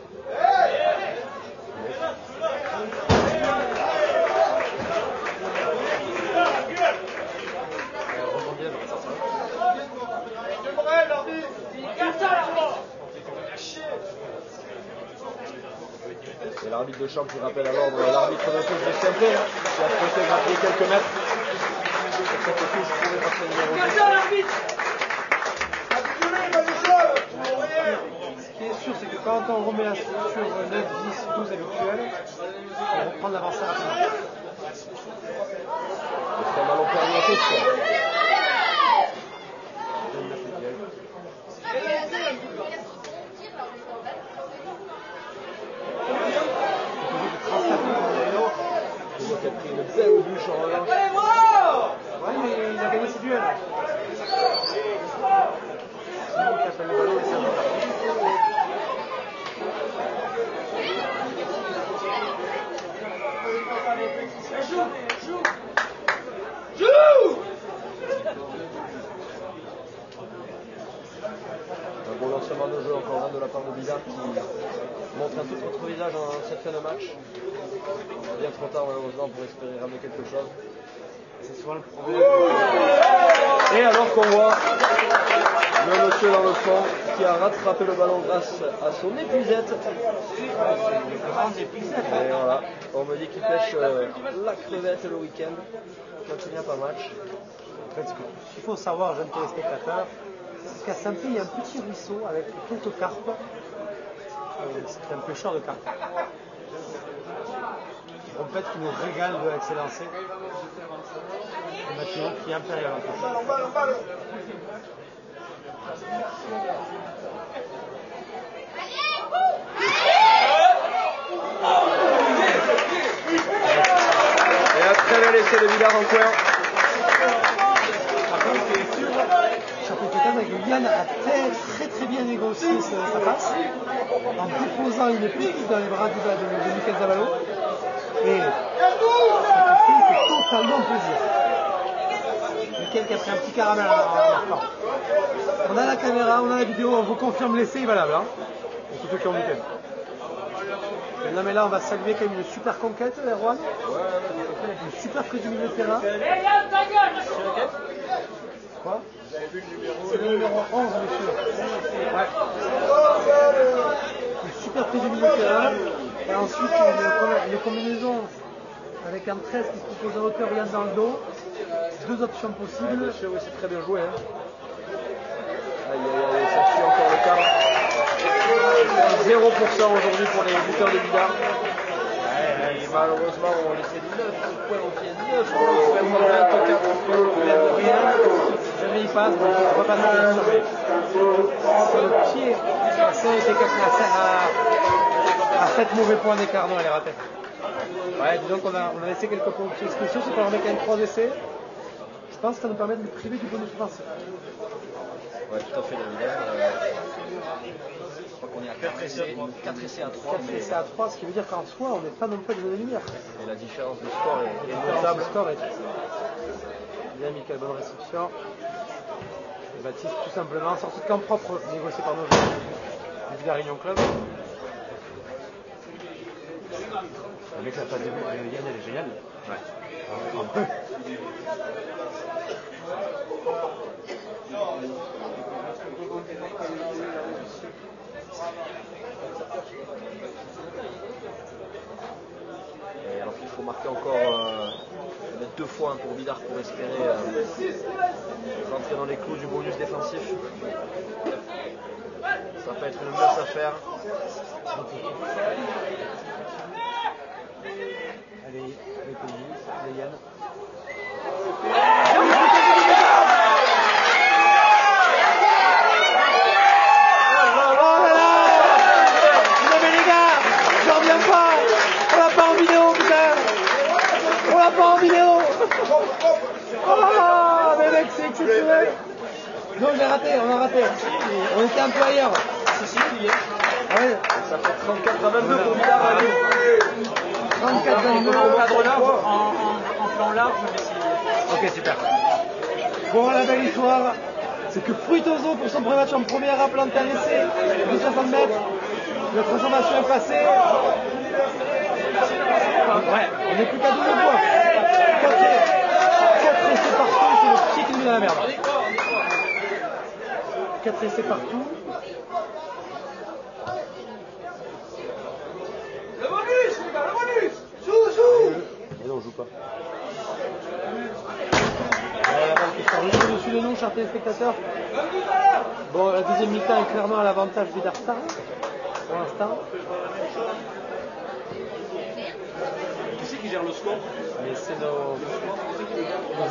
C'est l'arbitre de champ qui rappelle à l'ordre l'arbitre de touche de CMP qui a souhaité grappiller quelques mètres sur cette touche pour le marché numéro 10. Ce qui est sûr, c'est que quand on remet la structure 9, 10, 12 habituelle, on reprend l'avancée rapidement. C'est un ballon perdu à touche. Il a pris une belle bouche en revanche. Ouais, mais il a gagné ses duels. Sinon, il appelle le ballon et ça va. Un beau lancement de jeu encore de la part de Bizarre qui montre un tout autre visage en cette fin de match. Bien trop tard malheureusement pour espérer ramener quelque chose. C'est souvent le problème. Et alors qu'on voit le monsieur dans le fond qui a rattrapé le ballon grâce à son épuisette. Et voilà, on me dit qu'il pêche la crevette le week-end quand il n'y a pas match. En fait, ce qu'il faut savoir, jeunes téléspectateurs, c'est qu'à Saint-Pie, il y a un petit ruisseau avec quelques carpes. C'est un pêcheur de carpes. En fait, qui nous régale de l'excellence. Un bâtiment qui est impérial en fait. Et un très bel essai de Villard en coin. Chapeau-Pétain avec Yann a très bien négocié sa passe en déposant une piste dans les bras de Michael Zavallo. Et il fait totalement plaisir. Michael qui a pris un petit caramel en marquant. On a la caméra, on a la vidéo, on vous confirme l'essai est valable. Hein, pour tous ceux qui ont muté. Non mais là on va saluer quand même une super conquête, Erwan. Une super prise du milieu de terrain. Quoi? C'est le numéro 11, monsieur. Ouais. Une super prise du milieu de terrain. Et ensuite, une combinaison avec un 13 qui se propose à hauteur et dans le dos. Deux options possibles. Bien sûr, oui, c'est très bien joué. Hein. Aïe, ça suit encore le cadre. 0% aujourd'hui pour les buteurs de Bidard. Et malheureusement, on laissait 9 points au pied, 9 points au pied, 24 points. Rien. Jamais il passe, donc on va pas s'en surveiller. Sur le pied, ça a été à 7 mauvais points d'écart, non, elle est ratée. Ouais, disons qu'on a laissé quelques points spéciaux, c'est qu'on leur met quand même 3 essais. Je pense que ça nous permet de nous priver du bonus offensif. Ouais, tout à fait, David. Je crois on est à 4 essais, 4 essais à 3. 4 essais à 3, ce qui veut dire qu'en soi, on n'est pas non plus à des lumière. Et la différence de score est Le notable. score est bien, Michael, bonne réception. Et Baptiste, tout simplement, sortie de camp propre, négocié par nos joueurs du Garignon Club. Le mec, la passe de but, Yann, elle est géniale. Ouais. Et alors qu'il faut marquer encore mettre 2 fois pour Bidart pour espérer rentrer dans les clous du bonus défensif. Ça va pas être une grosse affaire. Allez, Yann. Oh, mais mec, c'est exceptionnel. Non, j'ai raté, on a raté. On était un peu ailleurs. Si, il y est. Ouais. Ça fait 34 à 22 pour Bidart. 34 à 22. En cadre large, en plan large, mais c'est... Ok, super. Bon, la belle histoire, c'est que Fruitoso, pour son premier match en première, a planté un essai de 60 mètres. La transformation est passée. Ouais, on n'est plus qu'à 12 points. 4 essais partout, c'est le pied qui nous met dans la merde. 4 essais partout. Le bonus, les gars, le bonus. Et non, on joue pas. La balle qui sort juste au-dessus de nous, chers téléspectateurs. Bon, la deuxième mi-temps est clairement à l'avantage du Darstar, pour l'instant. Qui c'est qui gère le score? Mais c'est nos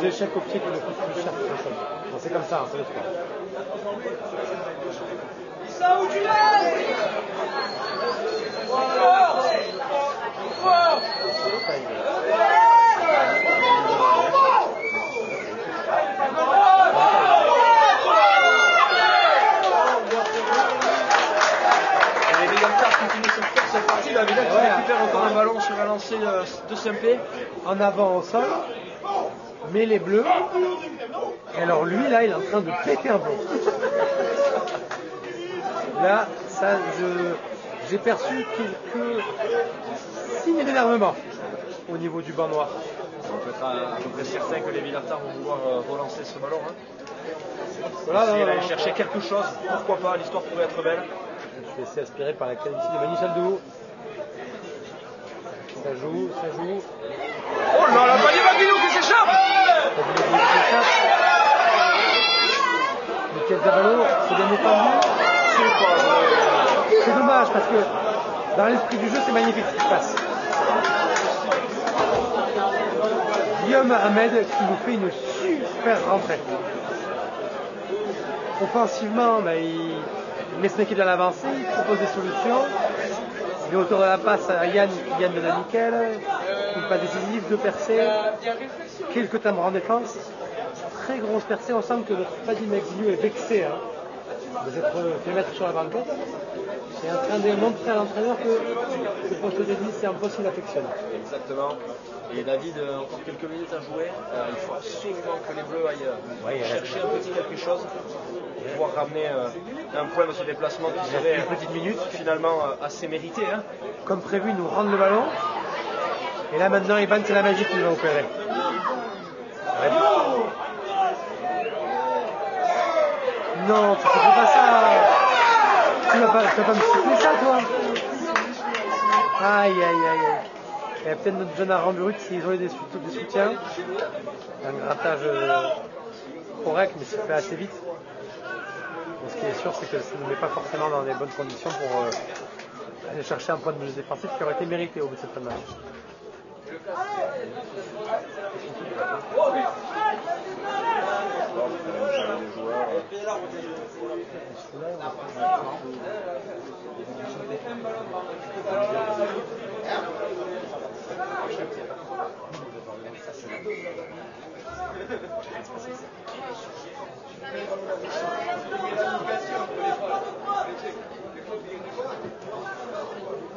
échecs au pied qui nous coûtent plus cher que autre chose. Bon, c'est comme ça, hein, c'est le sport. Ça où tu l'as. Cette partie, là, Vidal qui récupère encore un ballon sur un lancer de Saint-Pé. En avant au sol, mais les bleus. Et alors lui, là, il est en train de péter un plomb. Là, ça, j'ai perçu quelques signes d'énervement au niveau du banc noir. On peut être à peu près certain que les Villartards vont vouloir relancer ce ballon. Hein. Voilà, Essayer d'aller chercher quelque chose, pourquoi pas, l'histoire pourrait être belle. Je vais laisser aspirer par la qualité de Manu Saldou. Ça joue. Oh là là, Baguinou qui s'échappe. Michael Zaballo, c'est bien défendu. C'est dommage parce que dans l'esprit du jeu, c'est magnifique ce qui se passe. Guillaume Ahmed qui nous fait une super rentrée. Offensivement, il met son équipe dans l'avancée, il propose des solutions. Il est autour de la passe à Yann de la nickel. Une passe décisive, 2 percées, quelques timbres en défense. Très grosse percée, on sent que notre Fadi Mexiou est vexé de s'être fait mettre sur la banquette. Il est en train de montrer à l'entraîneur que ce poste de 10 c'est un poste qu'il affectionne. Exactement. Et David, encore quelques minutes à jouer. Il faut absolument que les Bleus aillent chercher un petit quelque chose pour pouvoir ramener un point de ce déplacement qui serait une petite minute. Finalement assez mérité. Hein. Comme prévu, il nous rend le ballon. Et là maintenant, Ivan, c'est la magie qui nous va opérer. Ouais. Non, tu ne fais pas ça. Tu vas pas me siffler ça, toi. Aïe. Il y a peut-être notre jeune Aramburut s'ils ont eu des soutiens. Un grattage correct, mais c'est fait assez vite. Bon, ce qui est sûr, c'est que ça ne nous met pas forcément dans les bonnes conditions pour aller chercher un point de bonus défensif qui aurait été mérité au bout de cette fin de match.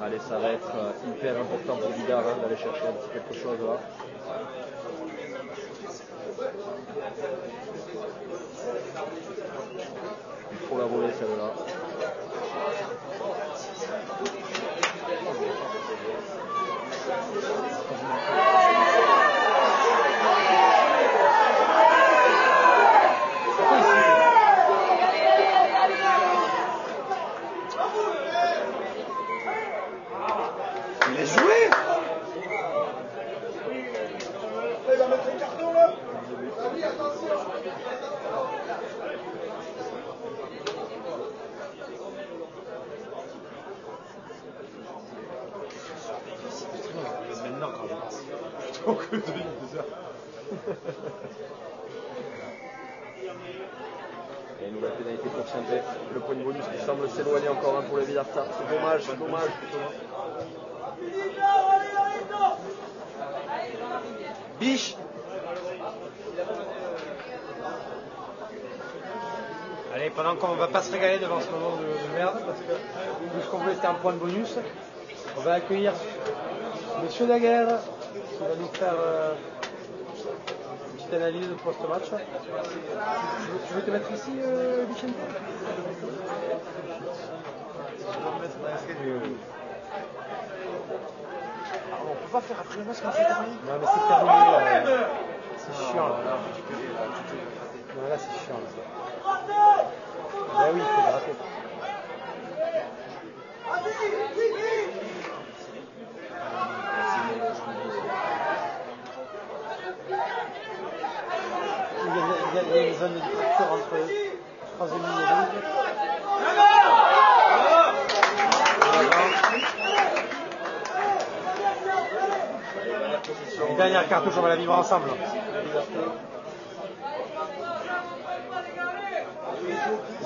Allez, ça va être hyper important pour Vidar hein, d'aller chercher un petit quelque chose là. Il faut la voler celle-là. Il est joué. Il va mettre un carton là. Oui, attention. Maintenant, quand même. Plutôt que 2 heures. Et une nouvelle pénalité pour Saint-Pé. Le point de bonus qui semble s'éloigner encore pour les Villarta. C'est dommage, c'est dommage. Biche. Allez, pendant qu'on va pas se régaler devant ce moment de merde, parce que puisqu'on voulait c'était un point de bonus, on va accueillir Monsieur Daguerre qui va nous faire une petite analyse de post-match. Tu veux te mettre ici, Vicente? On peut pas faire après le match quand c'est terminé. Non mais c'est terminé là. C'est chiant là. Non, là c'est chiant là. Bah oui, il faut gratter. Il y a une zone de fracture entre 3e ligne et 12. Les dernières cartouches, on va la vivre ensemble.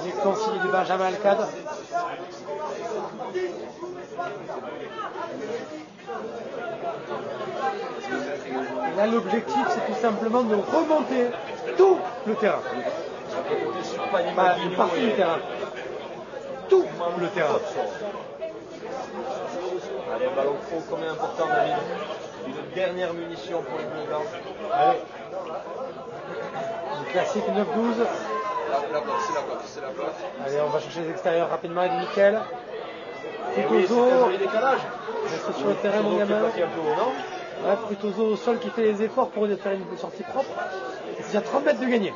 J'ai conseillé du Benjamin Alcade. Là, l'objectif, c'est tout simplement de remonter tout le terrain. Pas une partie du terrain. Tout le terrain. Allez, ballon trop, combien important, David? Une dernière munition pour les Bleus Blancs. Allez. Le classique 9-12. C'est la bloc. Allez, on va chercher les extérieurs rapidement avec Mickaël. Frutoso. Reste sur le terrain, mon gamin. Ouais, Frutoso au sol qui fait les efforts pour faire une sortie propre. C'est déjà 30 mètres de gagné.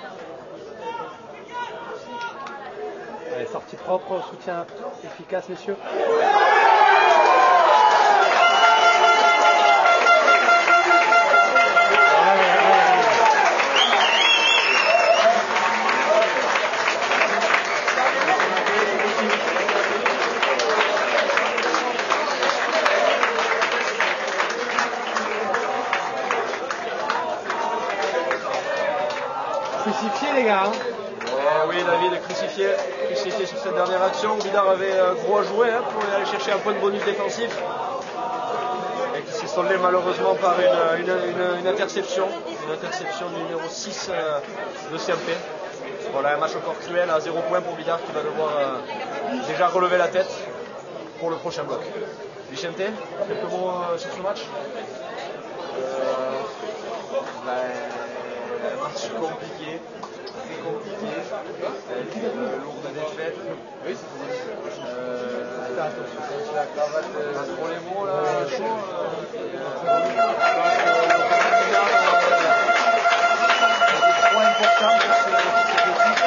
Allez, sortie propre, soutien efficace, messieurs. Crucifié les gars. Oui, David est crucifié sur cette dernière action. Vidar avait gros à jouer pour aller chercher un point de bonus défensif. Et qui s'est soldé malheureusement par une interception. Une interception du numéro 6 de CMP. Voilà, un match encore cruel à 0 points pour Vidar qui va devoir déjà relever la tête pour le prochain bloc. Vicente, quelques mots sur ce match? Match compliqué, très compliqué, avec une lourde défaite. Oui, c'est pour la cravate, pour les mots là, chaud. C'est trop important pour cette équipe.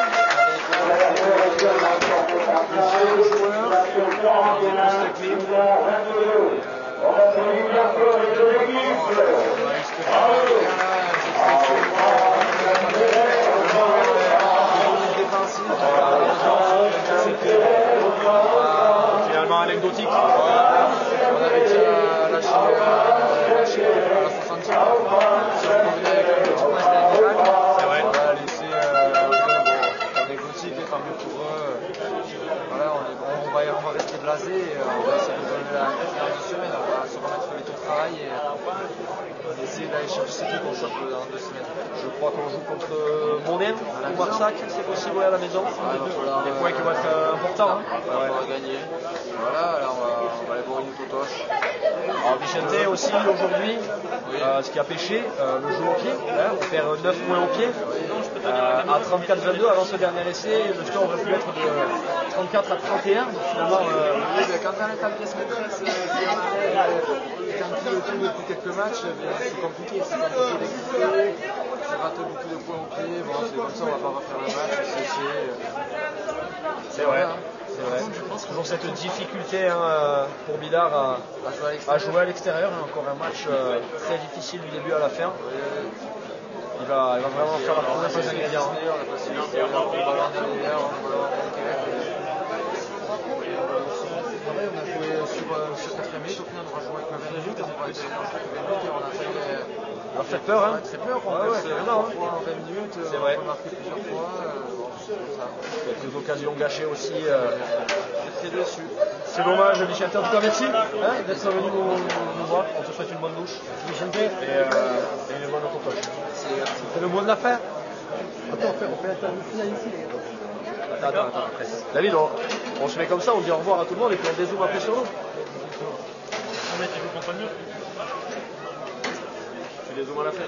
Plusieurs Finalement anecdotique. On avait déjà lâché à la 60e. Si on convenait avec un petit point d'amiral, c'est vrai. On va laisser anecdotique, tant mieux pour eux. Voilà, on va rester blasé et on va essayer de donner la tête dans 2 semaines. On va se remettre les tout travail. travail et on essaie d'aller chercher ce qu'on chope dans 2 semaines. Je crois qu'on joue contre Monet ou Marsac, c'est possible à la maison. Des points qui vont être importants. On va gagner. Voilà, alors on va aller voir une totoche. Alors Vicente aussi aujourd'hui, ce qui a pêché, le jeu au pied, on perd 9 points au pied. À 34-22 avant ce dernier essai, le score aurait pu être de 34 à 31. Finalement, quand on est à pièce maîtresse, quand il est tout depuis quelques matchs, c'est compliqué. C'est compliqué d'expliquer. Ça rate beaucoup de points au pied. Bon, c'est comme ça, on va pas refaire le match. C'est vrai. C'est vrai. Toujours cette difficulté pour Bidart à jouer à l'extérieur. Encore un match très difficile du début à la fin. Il va vraiment faire la promesse des ingrédients. On a joué sur 4 minutes, au final on va jouer avec 20 minutes, on va essayer et on a fait peur, hein. Très peur, on passe 3 fois en 20 minutes, on a marqué plusieurs fois. Quelques occasions gâchées aussi. Très déçu. C'est dommage, Vicente. En tout cas, merci d'être venu nous voir. On te souhaite une bonne douche, Vicente, et une bonne totoche. C'est le mot de la fin. Attends, on fait l'interview finale ici, les gars. Attends, après. David, on se met comme ça, on dit au revoir à tout le monde et puis on dézoome après sur nous. On met vous contre le mur. Tu dézoomes à la fin,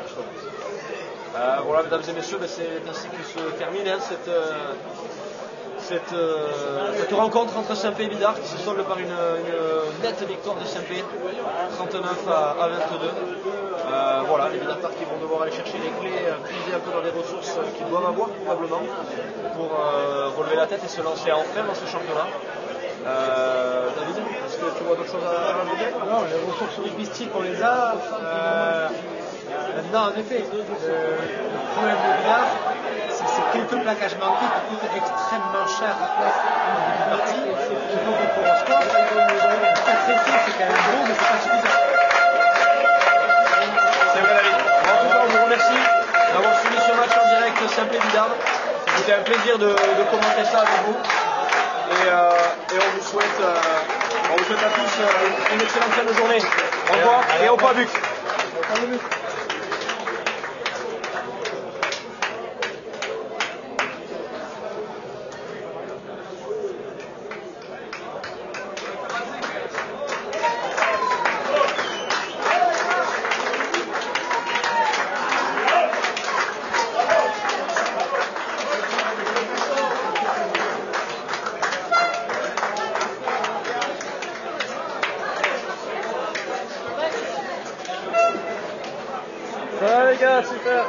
voilà, mesdames et messieurs, c'est ainsi que se termine cette rencontre entre Saint-Pé et Bidart qui se solde par une nette victoire de Saint-Pé, 39 à 22. Voilà, les Bidartards qui vont devoir aller chercher les clés, puiser un peu dans des ressources qu'ils doivent avoir probablement pour relever la tête et se lancer enfin dans ce championnat. David, est-ce que tu vois d'autres choses à rajouter? Non, les ressources rugbystiques on les a. Maintenant, en effet, le problème de Bidart, c'est ces quelques plaquages manqués qui coûtent extrêmement cher en début de partie. Il faut qu'on trouve un score. 4 essais, c'est quand même bon, mais c'est pas suffisant. C'est vrai, David. En tout cas, on vous remercie d'avoir suivi ce match en direct Saint-Pé-Bidart. C'était un plaisir de commenter ça avec vous. Et on vous souhaite à tous une excellente fin de journée. Au revoir et au pas but. Ça va les gars, super.